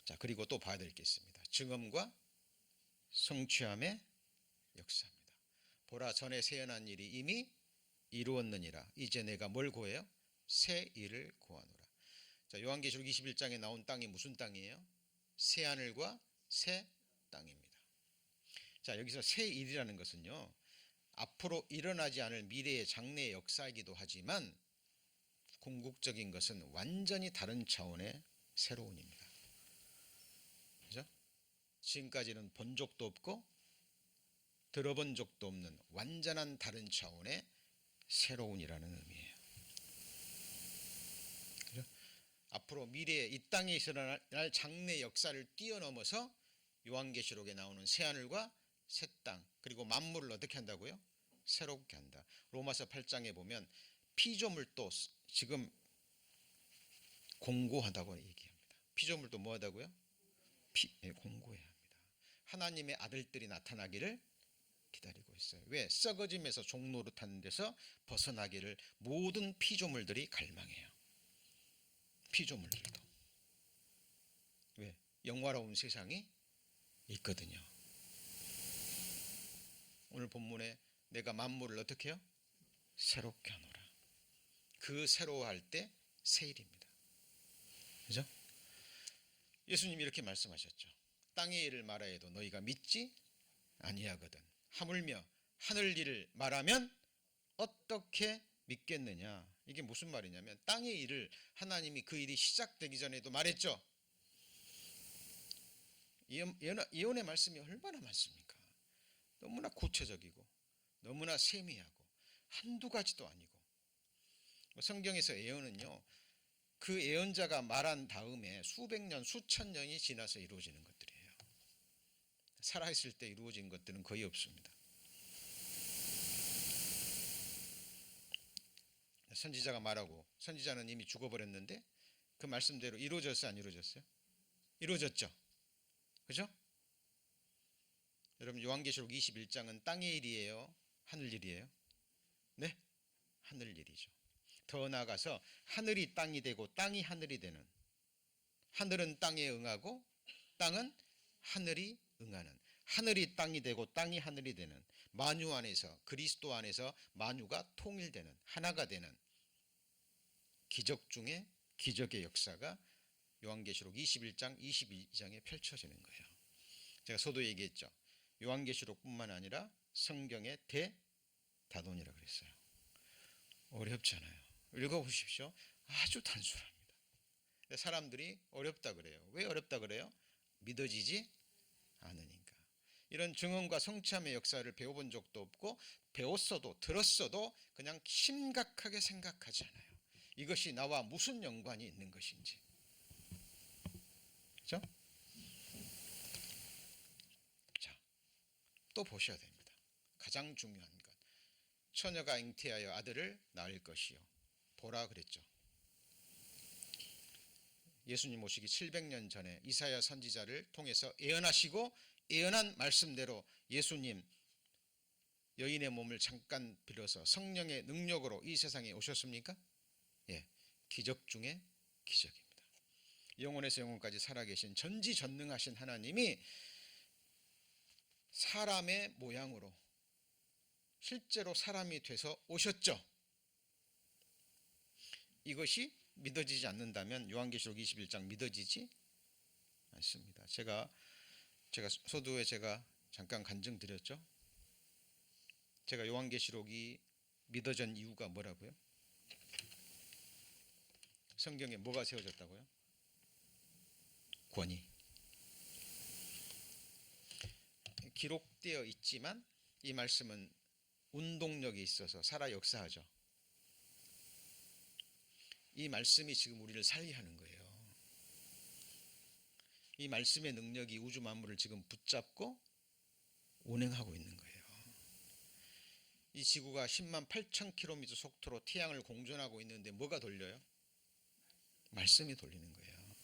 자, 그리고 또 봐야 될 게 있습니다. 증언과 성취함의 역사입니다. 보라, 전에 세연한 일이 이미 이루었느니라. 이제 내가 뭘 구해요? 새 일을 구하노라. 자, 요한계시록 21장에 나온 땅이 무슨 땅이에요? 새 하늘과 새 땅입니다. 자, 여기서 새 일이라는 것은요, 앞으로 일어나지 않을 미래의 장래의 역사이기도 하지만 궁극적인 것은 완전히 다른 차원의 새로운입니다. 그죠? 지금까지는 본 적도 없고 들어본 적도 없는 완전한 다른 차원의 새로운이라는 의미예요. 그죠? 앞으로 미래에 이 땅에 일어날 장래 역사를 뛰어넘어서 요한계시록에 나오는 새하늘과 새 땅, 그리고 만물을 어떻게 한다고요? 새롭게 한다. 로마서 8장에 보면 피조물도 지금 공고하다고 얘기합니다. 피조물도 뭐하다고요? 공고해야 합니다. 하나님의 아들들이 나타나기를 기다리고 있어요. 왜? 썩어짐에서 종노릇하는 데서 벗어나기를 모든 피조물들이 갈망해요. 피조물들도. 왜? 영화로운 세상이 있거든요. 오늘 본문에 내가 만물을 어떻게 해요? 새롭게 하노라. 그 새로워할 때 새 일입니다. 그죠? 예수님이 이렇게 말씀하셨죠. 땅의 일을 말하여도 너희가 믿지 아니하거든. 하물며 하늘 일을 말하면 어떻게 믿겠느냐. 이게 무슨 말이냐면 땅의 일을 하나님이 그 일이 시작되기 전에도 말했죠. 예언의 말씀이 얼마나 많습니까? 너무나 구체적이고 너무나 세미하고 한두 가지도 아니고. 성경에서 예언은요, 그 예언자가 말한 다음에 수백 년, 수천 년이 지나서 이루어지는 것들이에요. 살아있을 때 이루어진 것들은 거의 없습니다. 선지자가 말하고, 선지자는 이미 죽어버렸는데 그 말씀대로 이루어졌어요, 안 이루어졌어요? 이루어졌죠. 그죠? 여러분, 요한계시록 21장은 땅의 일이에요, 하늘 일이에요? 네, 하늘 일이죠. 더 나아가서 하늘이 땅이 되고 땅이 하늘이 되는, 하늘은 땅에 응하고 땅은 하늘이 응하는, 하늘이 땅이 되고 땅이 하늘이 되는, 만유 안에서, 그리스도 안에서 만유가 통일되는, 하나가 되는 기적 중에 기적의 역사가 요한계시록 21장, 22장에 펼쳐지는 거예요. 제가 서도 얘기했죠. 요한계시록뿐만 아니라 성경의 대다돈이라고 그랬어요. 어렵잖아요. 읽어보십시오. 아주 단순합니다. 사람들이 어렵다 그래요. 왜 어렵다 그래요? 믿어지지 않으니까. 이런 증언과 성취함의 역사를 배워본 적도 없고 배웠어도 들었어도 그냥 심각하게 생각하지 않아요. 이것이 나와 무슨 연관이 있는 것인지. 그렇죠? 자, 또 보셔야 됩니다. 가장 중요한 것. 처녀가 잉태하여 아들을 낳을 것이요. 보라 그랬죠. 예수님 오시기 700년 전에 이사야 선지자를 통해서 예언하시고 예언한 말씀대로 예수님 여인의 몸을 잠깐 빌어서 성령의 능력으로 이 세상에 오셨습니까? 예, 기적 중에 기적입니다. 영원에서 영원까지 살아계신 전지전능하신 하나님이 사람의 모양으로 실제로 사람이 돼서 오셨죠. 이것이 믿어지지 않는다면 요한계시록 21장 믿어지지 않습니다. 제가 소두에 제가 잠깐 간증드렸죠. 제가 요한계시록이 믿어진 이유가 뭐라고요? 성경에 뭐가 세워졌다고요? 권위. 기록되어 있지만 이 말씀은 운동력이 있어서 살아 역사하죠. 이 말씀이 지금 우리를 살게 하는 거예요. 이 말씀의 능력이 우주 만물을 지금 붙잡고 운행하고 있는 거예요. 이 지구가 10만 8천 킬로미터 속도로 태양을 공전하고 있는데 뭐가 돌려요? 말씀이 돌리는 거예요.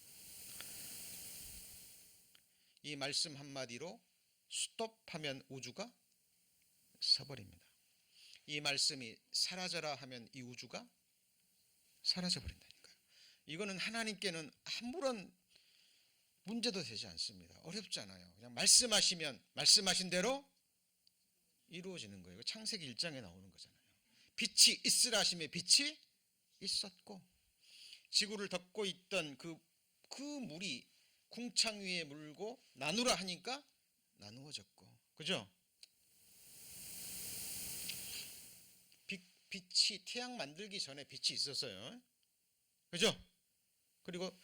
이 말씀 한마디로 스톱하면 우주가 서버립니다. 이 말씀이 사라져라 하면 이 우주가 사라져 버린다니까요. 이거는 하나님께는 아무런 문제도 되지 않습니다. 어렵잖아요. 그냥 말씀하시면 말씀하신 대로 이루어지는 거예요. 창세기 1장에 나오는 거잖아요. 빛이 있으라 하심에 빛이 있었고, 지구를 덮고 있던 그 물이 궁창 위에 물고 나누라 하니까 나누어졌고, 그죠? 빛이 태양 만들기 전에 빛이 있었어요. 그죠? 그리고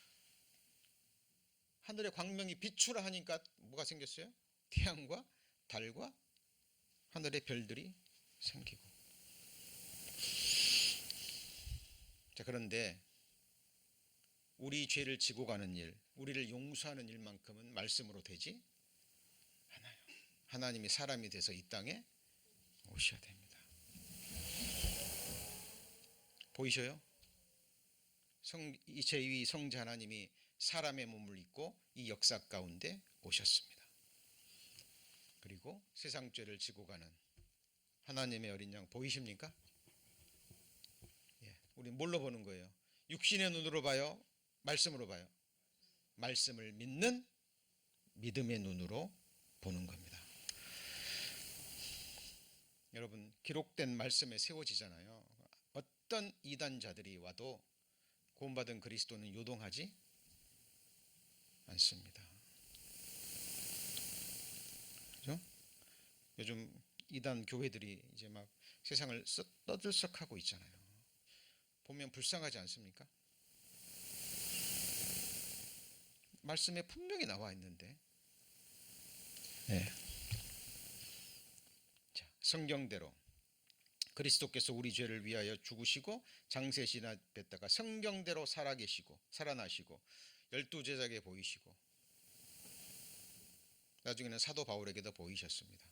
하늘의 광명이 비추라 하니까 뭐가 생겼어요? 태양과 달과 하늘의 별들이 생기고. 자, 그런데 우리 죄를 지고 가는 일, 우리를 용서하는 일만큼은 말씀으로 되지 않아요. 하나님이 사람이 돼서 이 땅에 오셔야 됩니다. 보이셔요? 제2 성자 하나님이 사람의 몸을 입고 이 역사 가운데 오셨습니다. 그리고 세상 죄를 지고 가는 하나님의 어린 양 보이십니까? 예, 우리 뭘로 보는 거예요? 육신의 눈으로 봐요? 말씀으로 봐요? 말씀을 믿는 믿음의 눈으로 보는 겁니다. 여러분, 기록된 말씀에 세워지잖아요. 어떤 이단자들이 와도 구원받은 그리스도는 요동하지 않습니다. 그죠? 요즘 이단 교회들이 이제 막 세상을 떠들썩하고 있잖아요. 보면 불쌍하지 않습니까? 말씀에 분명히 나와 있는데. 네. 자, 성경대로 그리스도께서 우리 죄를 위하여 죽으시고 장세 지나뵀다가 성경대로 살아나시고 12제자에게 보이시고 나중에는 사도 바울에게도 보이셨습니다.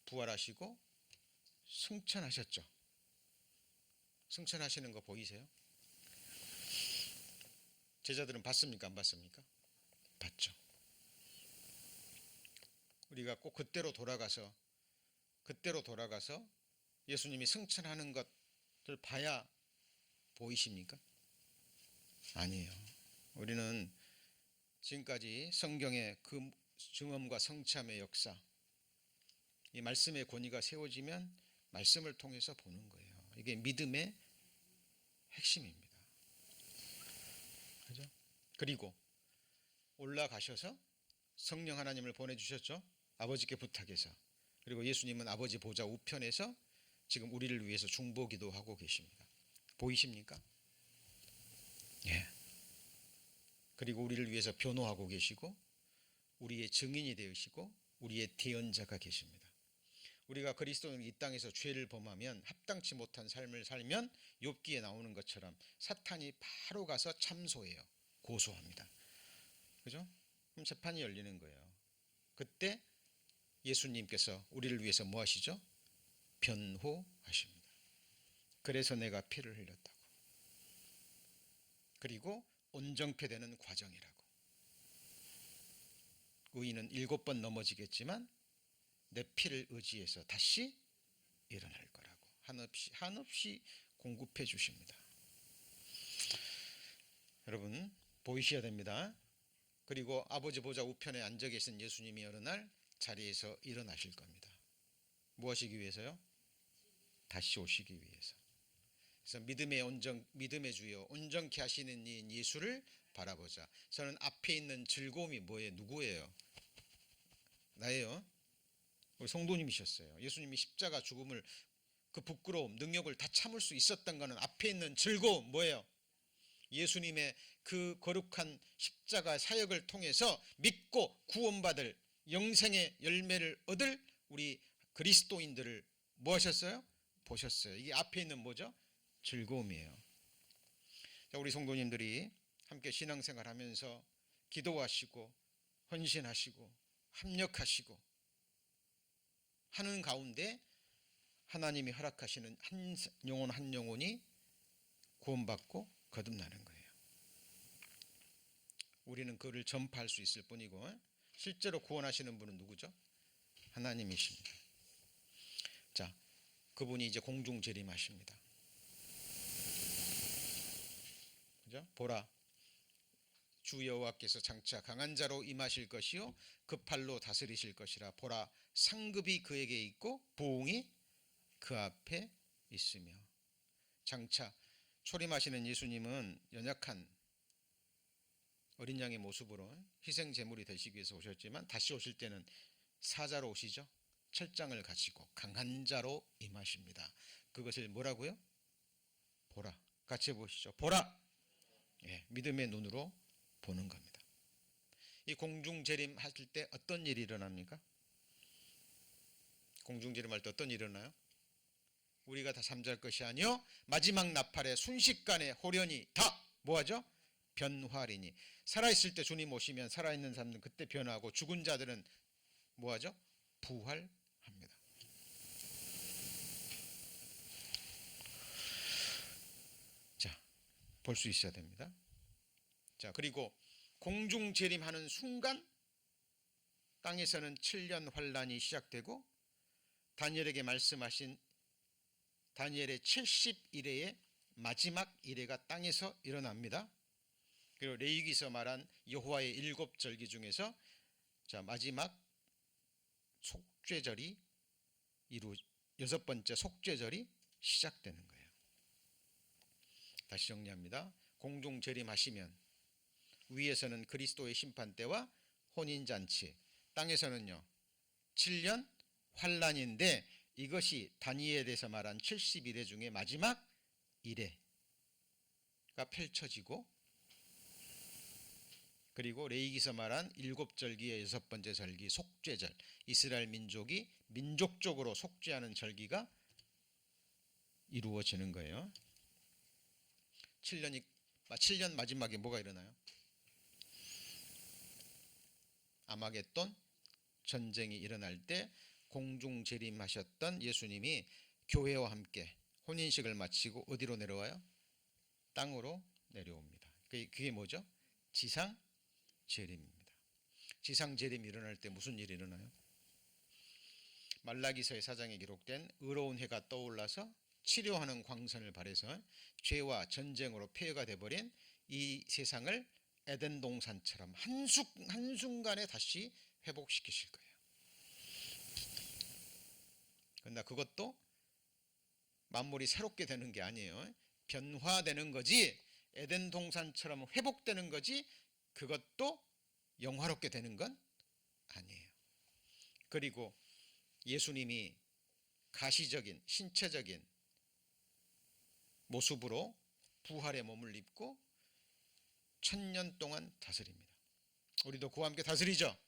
부활하시고 승천하셨죠. 승천하시는 거 보이세요? 제자들은 봤습니까? 안 봤습니까? 봤죠. 우리가 꼭 그때로 돌아가서 예수님이 승천하는 것을 봐야 보이십니까? 아니에요. 우리는 지금까지 성경의 그 증언과 성참의 역사, 이 말씀의 권위가 세워지면 말씀을 통해서 보는 거예요. 이게 믿음의 핵심입니다. 그죠? 그리고 올라가셔서 성령 하나님을 보내주셨죠. 아버지께 부탁해서. 그리고 예수님은 아버지 보좌 우편에서 지금 우리를 위해서 중보기도 하고 계십니다. 보이십니까? 예. 그리고 우리를 위해서 변호하고 계시고 우리의 증인이 되시고 우리의 대언자가 계십니다. 우리가 그리스도는 이 땅에서 죄를 범하면 합당치 못한 삶을 살면 욥기에 나오는 것처럼 사탄이 바로 가서 참소해요. 고소합니다. 그죠? 그럼 재판이 열리는 거예요. 그때 예수님께서 우리를 위해서 뭐 하시죠? 변호하십니다. 그래서 내가 피를 흘렸다고. 그리고 온전케 되는 과정이라고. 의인은 7번 넘어지겠지만 내 피를 의지해서 다시 일어날 거라고 한없이 공급해 주십니다. 여러분 보이셔야 됩니다. 그리고 아버지 보좌 우편에 앉아 계신 예수님이 어느 날 자리에서 일어나실 겁니다. 무엇이기 위해서요? 다시 오시기 위해서. 그래서 믿음의 주여 온전케 하시는 이인 예수를 바라보자. 저는 앞에 있는 즐거움이 뭐예요? 누구예요? 나예요. 우리 성도님이셨어요. 예수님이 십자가 죽음을 그 부끄러움, 능력을 다 참을 수 있었던 것은 앞에 있는 즐거움 뭐예요? 예수님의 그 거룩한 십자가 사역을 통해서 믿고 구원받을 영생의 열매를 얻을 우리 그리스도인들을 뭐 하셨어요? 보셨어요. 이게 앞에 있는 뭐죠? 즐거움이에요. 자, 우리 성도님들이 함께 신앙생활 하면서 기도하시고 헌신하시고 합력하시고 하는 가운데 하나님이 허락하시는 한 영혼이 구원받고 거듭나는 거예요. 우리는 그를 전파할 수 있을 뿐이고 실제로 구원하시는 분은 누구죠? 하나님이십니다. 자, 그분이 이제 공중 재림하십니다. 그죠? 보라, 주 여호와께서 장차 강한 자로 임하실 것이요 그 팔로 다스리실 것이라. 보라, 상급이 그에게 있고 보응이 그 앞에 있으며. 장차 초림하시는 예수님은 연약한 어린 양의 모습으로 희생 제물이 되시기 위해서 오셨지만 다시 오실 때는 사자로 오시죠. 철장을 가지고 강한 자로 임하십니다. 그것을 뭐라고요? 보라. 같이 보시죠. 보라. 예, 믿음의 눈으로 보는 겁니다. 이 공중재림 하실 때 어떤 일이 일어납니까? 공중재림할 때 어떤 일이 일어나요? 우리가 다 잠잘 것이 아니요 마지막 나팔에 순식간에 호련히 다 뭐하죠? 변화리니. 살아있을 때 주님 오시면 살아있는 사람들은 그때 변화하고 죽은 자들은 뭐하죠? 부활합니다. 자, 볼 수 있어야 됩니다. 자, 그리고 공중 재림하는 순간 땅에서는 7년 환란이 시작되고 다니엘에게 말씀하신 다니엘의 70일의 마지막 일회가 땅에서 일어납니다. 그리고 레위기서 말한 여호와의 7절기 중에서 자, 마지막 속죄절이 여섯 번째 속죄절이 시작되는 거예요. 다시 정리합니다. 공중 재림하시면 위에서는 그리스도의 심판대와 혼인잔치, 땅에서는요 7년 환란인데 이것이 다니엘에서 말한 70일의 중에 마지막 일회가 펼쳐지고, 그리고 레위기서 말한 7절기의 여섯 번째 절기 속죄절, 이스라엘 민족이 민족적으로 속죄하는 절기가 이루어지는 거예요. 7년 마지막에 뭐가 일어나요? 아마겟돈 전쟁이 일어날 때 공중 재림하셨던 예수님이 교회와 함께 혼인식을 마치고 어디로 내려와요? 땅으로 내려옵니다. 그게 뭐죠? 지상 재림입니다. 지상 재림이 일어날 때 무슨 일이 일어나요? 말라기서의 4장에 기록된 의로운 해가 떠올라서 치료하는 광선을 발해서 죄와 전쟁으로 폐허가 돼버린 이 세상을 에덴 동산처럼 한순간에 다시 회복시키실 거예요. 그러나 그것도 만물이 새롭게 되는 게 아니에요. 변화되는 거지, 에덴 동산처럼 회복되는 거지, 그것도 영화롭게 되는 건 아니에요. 그리고 예수님이 가시적인 신체적인 모습으로 부활의 몸을 입고 1000년 동안 다스립니다. 우리도 그와 함께 다스리죠.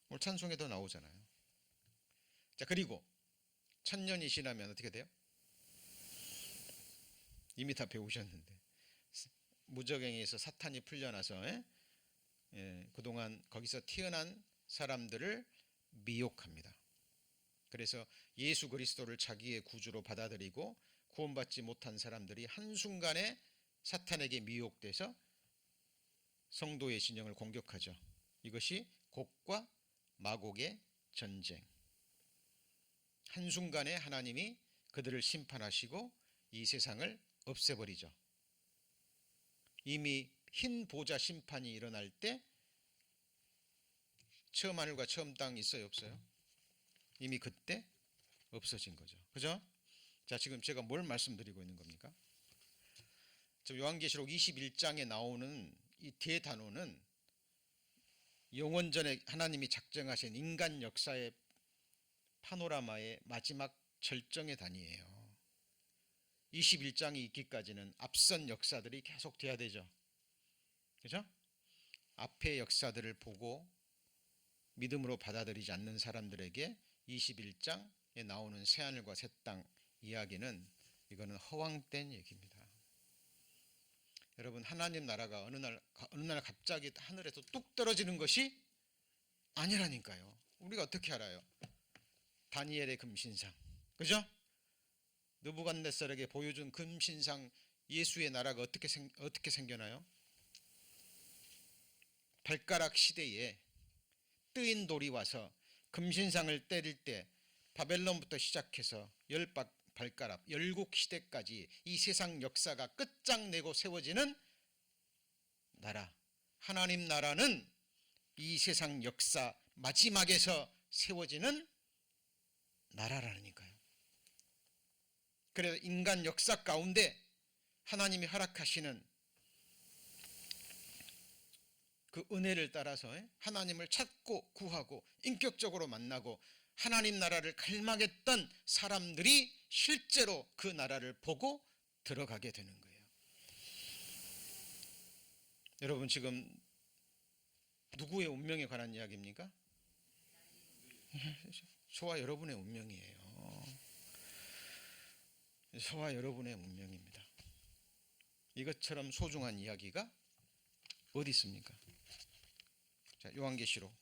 오늘 찬송에도 나오잖아요. 자, 그리고 1000년이 지나면 어떻게 돼요? 이미 다 배우셨는데 무적행에서 사탄이 풀려나서 그동안 거기서 태어난 사람들을 미혹합니다. 그래서 예수 그리스도를 자기의 구주로 받아들이고 구원받지 못한 사람들이 한순간에 사탄에게 미혹돼서 성도의 진영을 공격하죠. 이것이 곡과 마곡의 전쟁. 한순간에 하나님이 그들을 심판하시고 이 세상을 없애버리죠. 이미 흰 보좌 심판이 일어날 때 처음 하늘과 처음 땅 있어요, 없어요? 이미 그때 없어진 거죠. 그죠? 자, 지금 제가 뭘 말씀드리고 있는 겁니까? 지금 요한계시록 21장에 나오는 이 대단원은 영원전에 하나님이 작정하신 인간 역사의 파노라마의 마지막 절정의 단위예요. 21장이 있기까지는 앞선 역사들이 계속 돼야 되죠. 그죠? 앞의 역사들을 보고 믿음으로 받아들이지 않는 사람들에게 21장에 나오는 새하늘과 새 땅 이야기는 이거는 허황된 얘기입니다. 여러분, 하나님 나라가 어느 날 갑자기 하늘에서 뚝 떨어지는 것이 아니라니까요. 우리가 어떻게 알아요? 다니엘의 금신상, 그죠? 느부갓네살에게 보여준 금신상, 예수의 나라가 어떻게 생겨나요? 발가락 시대에 뜨인 돌이 와서 금신상을 때릴 때 바벨론부터 시작해서 발가락 열국 시대까지 이 세상 역사가 끝장내고 세워지는 나라, 하나님 나라는 이 세상 역사 마지막에서 세워지는 나라라니까요. 그래서 인간 역사 가운데 하나님이 허락하시는 그 은혜를 따라서 하나님을 찾고 구하고 인격적으로 만나고 하나님 나라를 갈망했던 사람들이 실제로 그 나라를 보고 들어가게 되는 거예요. 여러분, 지금 누구의 운명에 관한 이야기입니까? 저와 여러분의 운명이에요. 저와 여러분의 운명입니다. 이것처럼 소중한 이야기가 어디 있습니까? 자, 요한계시록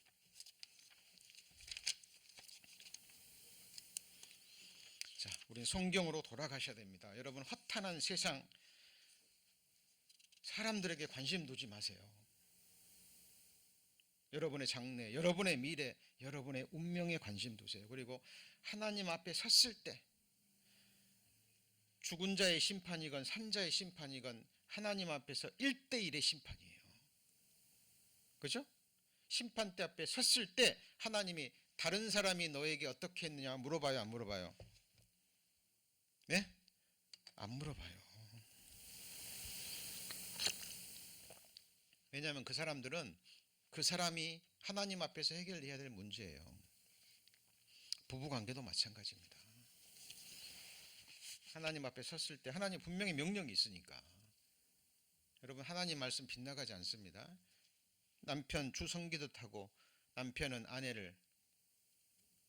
자, 우리는 성경으로 돌아가셔야 됩니다. 여러분, 허탄한 세상 사람들에게 관심 두지 마세요. 여러분의 장래, 여러분의 미래, 여러분의 운명에 관심 두세요. 그리고 하나님 앞에 섰을 때 죽은 자의 심판이건 산자의 심판이건 하나님 앞에서 1대1의 심판이에요. 그죠? 심판대 앞에 섰을 때 하나님이 다른 사람이 너에게 어떻게 했느냐 물어봐요, 안 물어봐요? 네? 안 물어봐요. 왜냐하면 그 사람들은 그 사람이 하나님 앞에서 해결해야 될 문제예요. 부부관계도 마찬가지입니다. 하나님 앞에 섰을 때 하나님 분명히 명령이 있으니까. 여러분, 하나님 말씀 빗나가지 않습니다. 남편 주성기듯 하고 남편은 아내를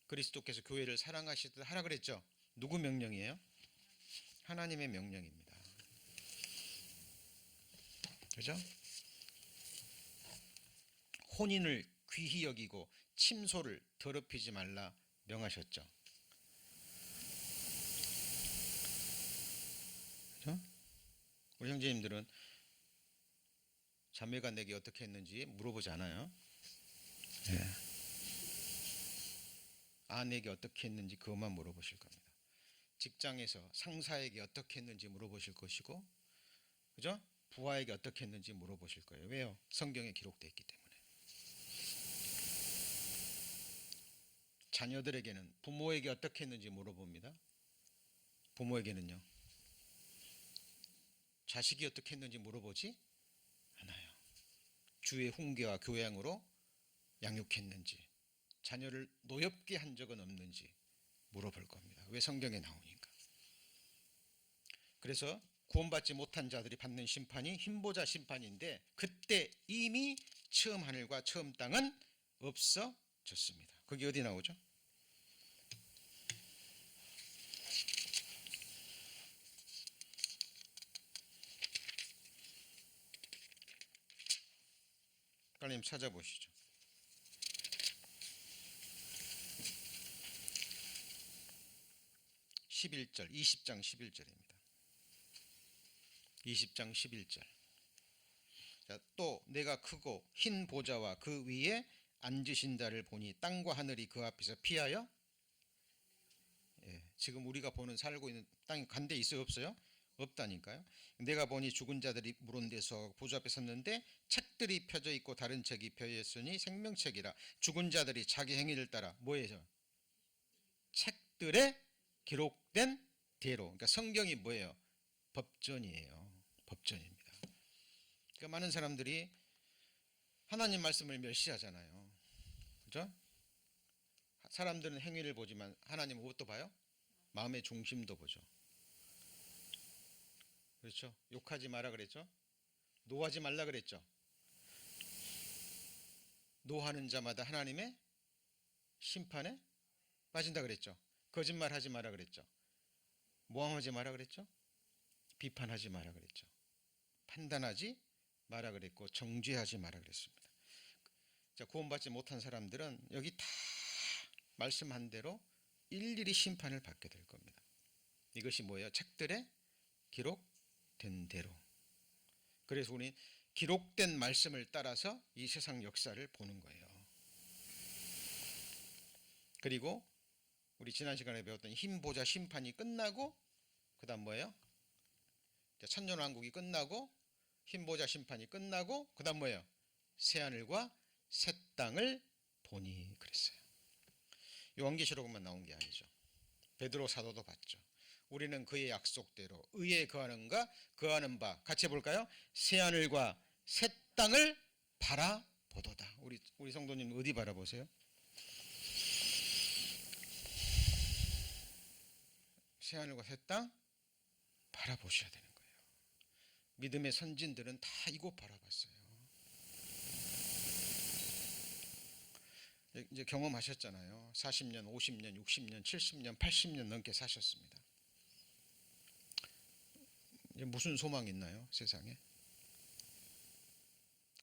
그리스도께서 교회를 사랑하시듯 하라 그랬죠. 누구 명령이에요? 하나님의 명령입니다. 그죠? 혼인을 귀히 여기고 침소를 더럽히지 말라 명하셨죠. 그죠? 우리 형제님들은 자매가 내게 어떻게 했는지 물어보지 않아요. 네. 아내에게 어떻게 했는지 그것만 물어보실 겁니다. 직장에서 상사에게 어떻게 했는지 물어보실 것이고, 그죠? 부하에게 어떻게 했는지 물어보실 거예요. 왜요? 성경에 기록되어 있기 때문에. 자녀들에게는 부모에게 어떻게 했는지 물어봅니다. 부모에게는요. 자식이 어떻게 했는지 물어보지 않아요. 주의 훈계와 교양으로 양육했는지, 자녀를 노엽게 한 적은 없는지 물어볼 겁니다. 왜? 성경에 나오니까. 그래서 구원받지 못한 자들이 받는 심판이 흰보자 심판인데, 그때 이미 처음 하늘과 처음 땅은 없어졌습니다. 거기 어디 나오죠? 빨리 찾아보시죠. 11절, 20장 11절입니다. 20장 11절. 자, 또 내가 크고 흰 보좌와 그 위에 앉으신 자를 보니 땅과 하늘이 그 앞에서 피하여, 지금 우리가 보는 살고 있는 땅이 간 데 있어요, 없어요? 없다니까요. 내가 보니 죽은 자들이 물은 데서 보좌 앞에 섰는데 책들이 펴져 있고 다른 책이 펴져 있으니 생명책이라. 죽은 자들이 자기 행위를 따라 뭐예요? 책들에 기록된 대로. 그러니까 성경이 뭐예요? 법전이에요. 법전입니다. 그러니까 많은 사람들이 하나님 말씀을 멸시하잖아요. 그죠? 사람들은 행위를 보지만 하나님은 무엇도 봐요? 마음의 중심도 보죠. 그렇죠? 욕하지 마라 그랬죠? 노하지 말라 그랬죠? 노하는 자마다 하나님의 심판에 빠진다 그랬죠? 거짓말하지 마라 그랬죠? 모함하지 마라 그랬죠? 비판하지 마라 그랬죠? 판단하지 마라 그랬고 정죄하지 마라 그랬습니다. 자, 구원받지 못한 사람들은 여기 다 말씀한 대로 일일이 심판을 받게 될 겁니다. 이것이 뭐예요? 책들에 기록된 대로. 그래서 우리는 기록된 말씀을 따라서 이 세상 역사를 보는 거예요. 그리고 우리 지난 시간에 배웠던 흰 보좌 심판이 끝나고 그 다음 뭐예요? 천년왕국이 끝나고 흰 보좌 심판이 끝나고 그 다음 뭐예요? 새하늘과 새 땅을 보니 그랬어요. 요한계시록만 나온 게 아니죠. 베드로 사도도 봤죠. 우리는 그의 약속대로 의에 거하는가 거하는 바 같이 해볼까요? 새하늘과 새 땅을 바라보도다. 우리 성도님 어디 바라보세요? 새하늘과 새 땅 바라보셔야 되는 거예요. 믿음의 선진들은 다 이곳 바라봤어요. 이제 경험하셨잖아요. 40년, 50년, 60년, 70년, 80년 넘게 사셨습니다. 이제 무슨 소망이 있나요? 세상에?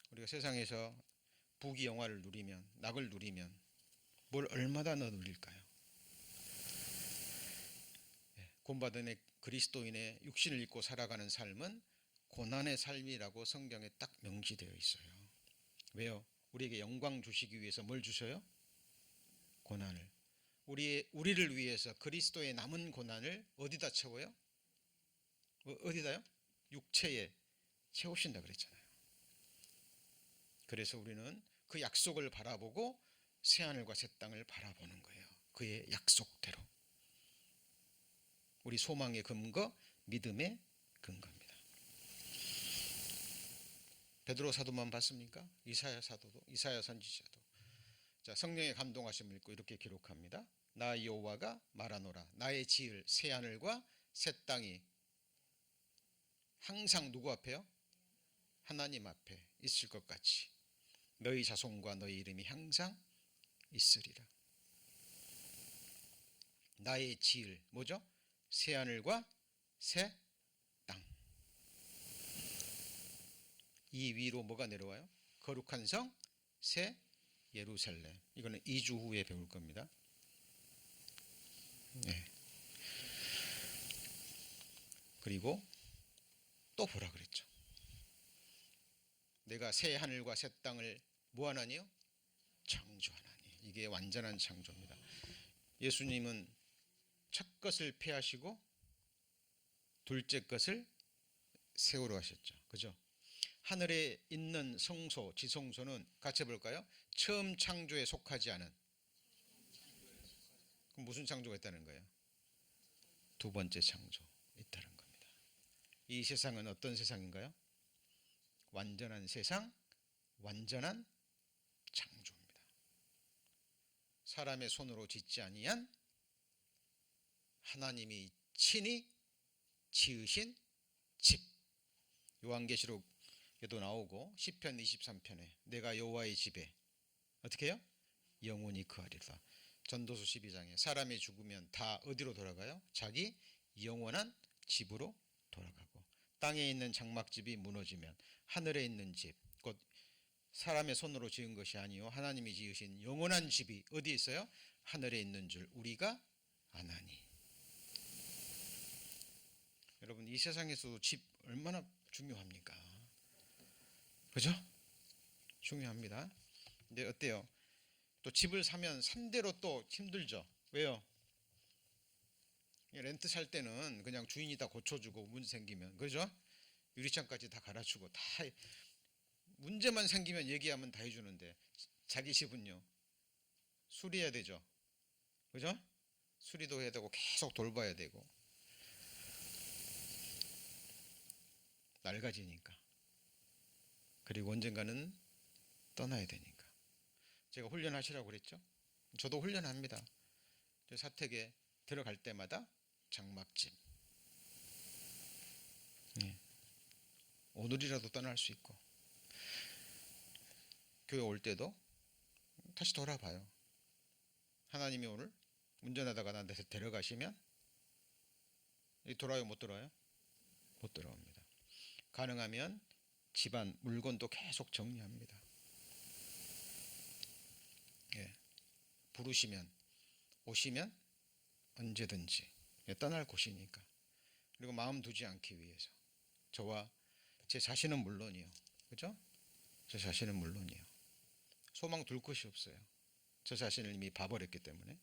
우리가 세상에서 부귀영화를 누리면, 낙을 누리면 뭘 얼마나 더 누릴까요? 본받은 그리스도인의 육신을 입고 살아가는 삶은 고난의 삶이라고 성경에 딱 명시되어 있어요. 왜요? 우리에게 영광 주시기 위해서 뭘 주셔요? 고난을. 우리를 위해서 그리스도의 남은 고난을 어디다 채워요? 어디다요? 육체에 채우신다 그랬잖아요. 그래서 우리는 그 약속을 바라보고 새하늘과 새 땅을 바라보는 거예요. 그의 약속대로. 우리 소망의 근거, 믿음의 근거입니다. 베드로 사도만 봤습니까? 이사야 사도도, 이사야 선지자도. 자, 성령의 감동하심을 읽고 이렇게 기록합니다. 나 여호와가 말하노라. 나의 지을 새하늘과 새 땅이 항상 누구 앞에요? 하나님 앞에 있을 것 같이 너희 자손과 너희 이름이 항상 있으리라. 나의 지을 뭐죠? 새하늘과 새 땅. 이 위로 뭐가 내려와요? 거룩한 성 새 예루살렘. 이거는 2주 후에 배울 겁니다. 네. 그리고 또 보라 그랬죠. 내가 새 하늘과 새 땅을 뭐 하나니요? 창조하나니. 이게 완전한 창조입니다. 예수님은 첫 것을 폐하시고 둘째 것을 세우러 하셨죠. 그죠? 하늘에 있는 성소, 지성소는 같이 해볼까요? 처음 창조에 속하지 않은. 그럼 무슨 창조가 있다는 거예요? 두 번째 창조 있다는 겁니다. 이 세상은 어떤 세상인가요? 완전한 세상, 완전한 창조입니다. 사람의 손으로 짓지 아니한 하나님이 친히 지으신 집. 요한계시록에도 나오고 시편 23편에 내가 여호와의 집에 어떻게 해요? 영원히 거하리라. 전도서 12장에 사람이 죽으면 다 어디로 돌아가요? 자기 영원한 집으로 돌아가고, 땅에 있는 장막집이 무너지면 하늘에 있는 집, 곧 사람의 손으로 지은 것이 아니요 하나님이 지으신 영원한 집이 어디에 있어요? 하늘에 있는 줄 우리가 아나니. 여러분, 이 세상에서도 집 얼마나 중요합니까? 그죠? 중요합니다. 근데 어때요? 또 집을 사면 3대로 또 힘들죠. 왜요? 렌트 살 때는 그냥 주인이 다 고쳐주고 문제 생기면, 그죠? 유리창까지 다 갈아주고 다 문제만 생기면 얘기하면 다 해주는데, 자기 집은요 수리해야 되죠. 그죠? 수리도 해야 되고 계속 돌봐야 되고 낡아지니까, 그리고 언젠가는 떠나야 되니까. 제가 훈련하시라고 그랬죠. 저도 훈련합니다. 사택에 들어갈 때마다 장막집. 오늘이라도 떠날 수 있고, 교회 올 때도 다시 돌아봐요. 하나님이 오늘 운전하다가 나한테 데려가시면 돌아요, 못 돌아요? 못 돌아옵니다. 가능하면 집안 물건도 계속 정리합니다. 부르시면 오시면 언제든지 떠날 곳이니까. 그리고 마음 두지 않기 위해서 저와 제 자신은 물론이요, 그죠? 저 자신은 물론이요. 소망 둘 것이 없어요. 저 자신을 이미 봐버렸기 때문에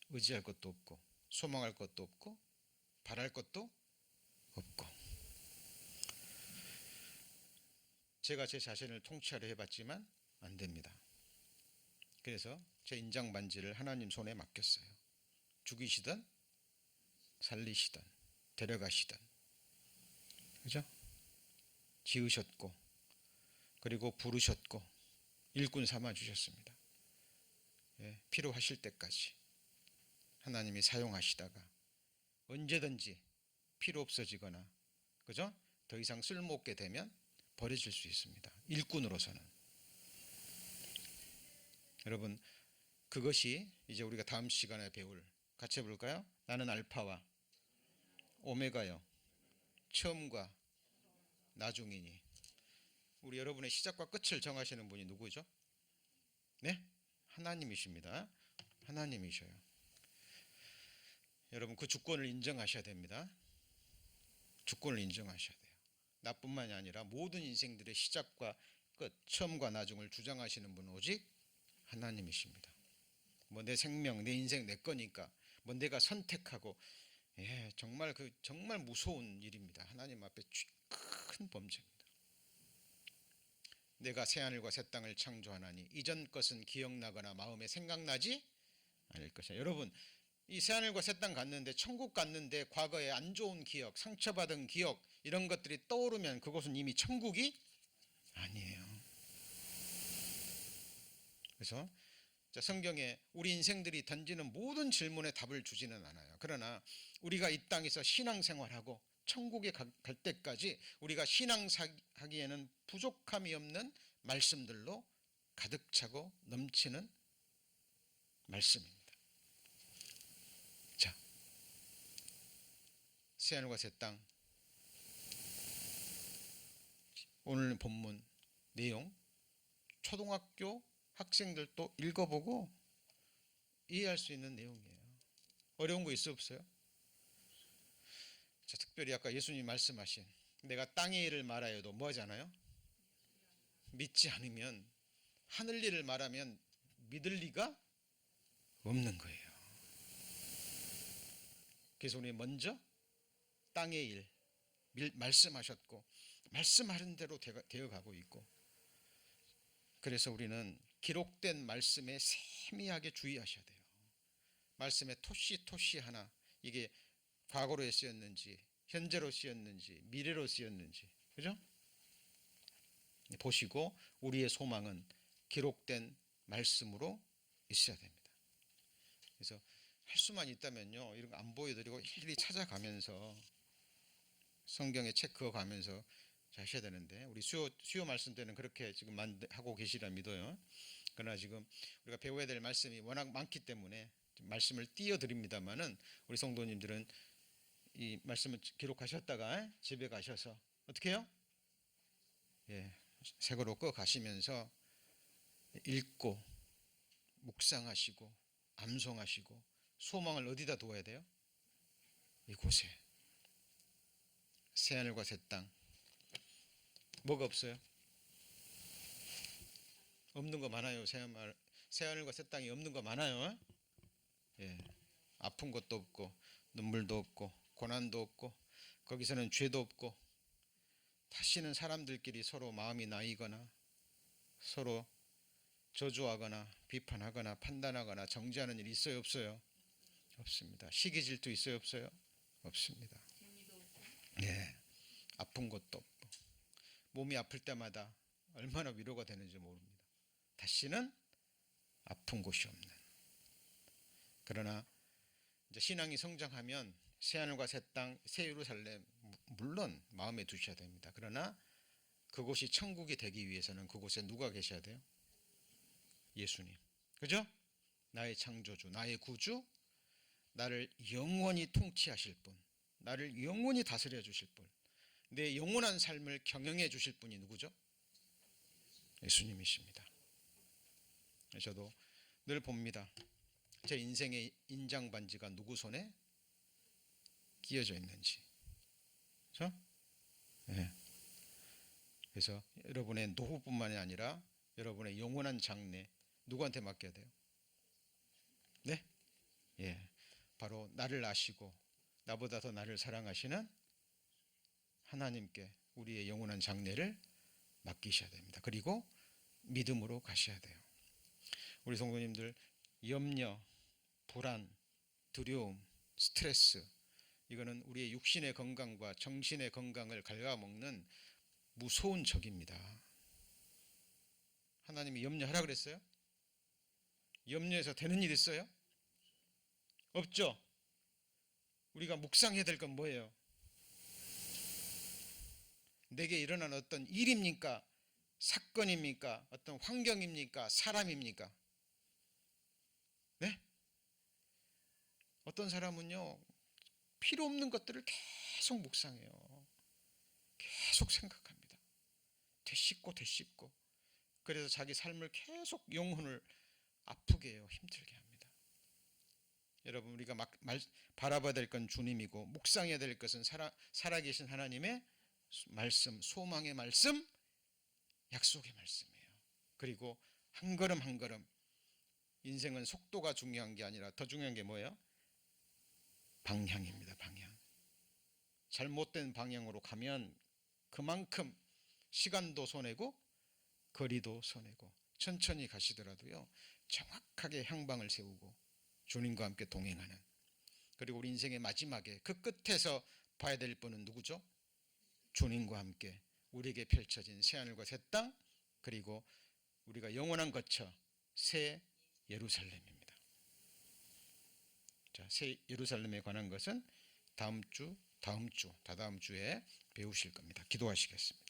의지할 것도 없고 소망할 것도 없고 바랄 것도 없고. 제가 제 자신을 통치하려 해봤지만 안 됩니다. 그래서 제 인장 반지를 하나님 손에 맡겼어요. 죽이시든 살리시든 데려가시든, 그죠? 지으셨고 그리고 부르셨고 일꾼 삼아 주셨습니다. 예, 필요하실 때까지 하나님이 사용하시다가 언제든지 필요 없어지거나, 그죠? 더 이상 쓸모없게 되면 버려질 수 있습니다. 일꾼으로서는. 여러분, 그것이 이제 우리가 다음 시간에 배울, 같이 해볼까요? 나는 알파와 오메가요, 처음과 나중이니. 우리 여러분의 시작과 끝을 정하시는 분이 누구죠? 네? 하나님이십니다. 하나님이셔요. 여러분, 그 주권을 인정하셔야 됩니다. 주권을 인정하셔야 돼요. 나뿐만이 아니라 모든 인생들의 시작과 끝, 처음과 나중을 주장하시는 분은 오직 하나님이십니다. 뭐 내 생명, 내 인생 내 거니까 뭐 내가 선택하고, 정말 정말 무서운 일입니다. 하나님 앞에 큰 범죄입니다. 내가 새하늘과 새 땅을 창조하나니 이전 것은 기억나거나 마음에 생각나지 않을 것이야. 여러분, 이 새하늘과 새 땅 갔는데, 천국 갔는데 과거에 안 좋은 기억, 상처받은 기억, 이런 것들이 떠오르면 그것은 이미 천국이 아니에요. 그래서 성경에 우리 인생들이 던지는 모든 질문에 답을 주지는 않아요. 그러나 우리가 이 땅에서 신앙생활하고 천국에 갈 때까지 우리가 신앙하기에는 부족함이 없는 말씀들로 가득 차고 넘치는 말씀입니다. 자, 새하늘과 새 땅, 오늘 본문 내용 초등학교 학생들도 읽어보고 이해할 수 있는 내용이에요. 어려운 거 있어 없어요? 자, 특별히 아까 예수님 말씀하신 내가 땅의 일을 말하여도 뭐 하잖아요? 믿지 않으면, 하늘 일을 말하면 믿을 리가 없는 거예요. 그래서 우리 먼저 땅의 일 말씀하셨고 말씀하는 대로 되어가고 있고, 그래서 우리는 기록된 말씀에 세미하게 주의하셔야 돼요. 말씀에 토시 하나, 이게 과거로 쓰였는지 현재로 쓰였는지 미래로 쓰였는지, 그죠? 보시고 우리의 소망은 기록된 말씀으로 있어야 됩니다. 그래서 할 수만 있다면요, 이런 거 안 보여드리고 일일이 찾아가면서 성경에 책 그어가면서 하셔야 되는데, 우리 수요 말씀 때는 그렇게 지금 하고 계시라 믿어요. 그러나 지금 우리가 배워야 될 말씀이 워낙 많기 때문에 말씀을 띄워드립니다만은, 우리 성도님들은 이 말씀을 기록하셨다가 집에 가셔서 어떻게 해요? 책으로 꺼 가시면서 읽고 묵상하시고 암송하시고, 소망을 어디다 두어야 돼요? 이곳에. 새하늘과 새 땅, 뭐가 없어요? 없는 거 많아요. 새하늘과 새 땅이 없는 거 많아요. 아픈 것도 없고 눈물도 없고 고난도 없고, 거기서는 죄도 없고, 다시는 사람들끼리 서로 마음이 나이거나 서로 저주하거나 비판하거나 판단하거나 정죄하는 일이 있어요 없어요? 없습니다. 시기 질투 있어요 없어요? 없습니다. 아픈 것도 없고, 몸이 아플 때마다 얼마나 위로가 되는지 모릅니다. 다시는 아픈 곳이 없는. 그러나 이제 신앙이 성장하면 새하늘과 새 땅, 새 예루살렘 물론 마음에 두셔야 됩니다. 그러나 그곳이 천국이 되기 위해서는 그곳에 누가 계셔야 돼요? 예수님, 그죠? 나의 창조주, 나의 구주, 나를 영원히 통치하실 분, 나를 영원히 다스려 주실 분, 내 영원한 삶을 경영해 주실 분이 누구죠? 예수님이십니다. 저도 늘 봅니다. 제 인생의 인장 반지가 누구 손에 끼어져 있는지. 그렇죠? 그래서 여러분의 노후뿐만이 아니라 여러분의 영원한 장래 누구한테 맡겨야 돼요? 네? 바로 나를 아시고 나보다 더 나를 사랑하시는 하나님께 우리의 영원한 장래를 맡기셔야 됩니다. 그리고 믿음으로 가셔야 돼요. 우리 성도님들, 염려, 불안, 두려움, 스트레스, 이거는 우리의 육신의 건강과 정신의 건강을 갉아먹는 무서운 적입니다. 하나님이 염려하라 그랬어요? 염려해서 되는 일 있어요? 없죠? 우리가 묵상해야 될 건 뭐예요? 내게 일어난 어떤 일입니까? 사건입니까? 어떤 환경입니까? 사람입니까? 네? 어떤 사람은요, 필요 없는 것들을 계속 묵상해요. 계속 생각합니다. 되씹고 그래서 자기 삶을 계속 영혼을 아프게 해요. 힘들게 합니다. 여러분, 우리가 바라봐야 될 건 주님이고 묵상해야 될 것은 살아계신 하나님의 말씀, 소망의 말씀, 약속의 말씀이에요. 그리고 한 걸음 한 걸음, 인생은 속도가 중요한 게 아니라 더 중요한 게 뭐예요? 방향입니다. 방향. 잘못된 방향으로 가면 그만큼 시간도 손해고 거리도 손해고, 천천히 가시더라도요, 정확하게 향방을 세우고 주님과 함께 동행하는, 그리고 우리 인생의 마지막에 그 끝에서 봐야 될 분은 누구죠? 주님과 함께 우리에게 펼쳐진 새하늘과 새 땅, 그리고 우리가 영원한 거처 새 예루살렘입니다. 자, 새 예루살렘에 관한 것은 다음 주, 다다음 주에 배우실 겁니다. 기도하시겠습니다.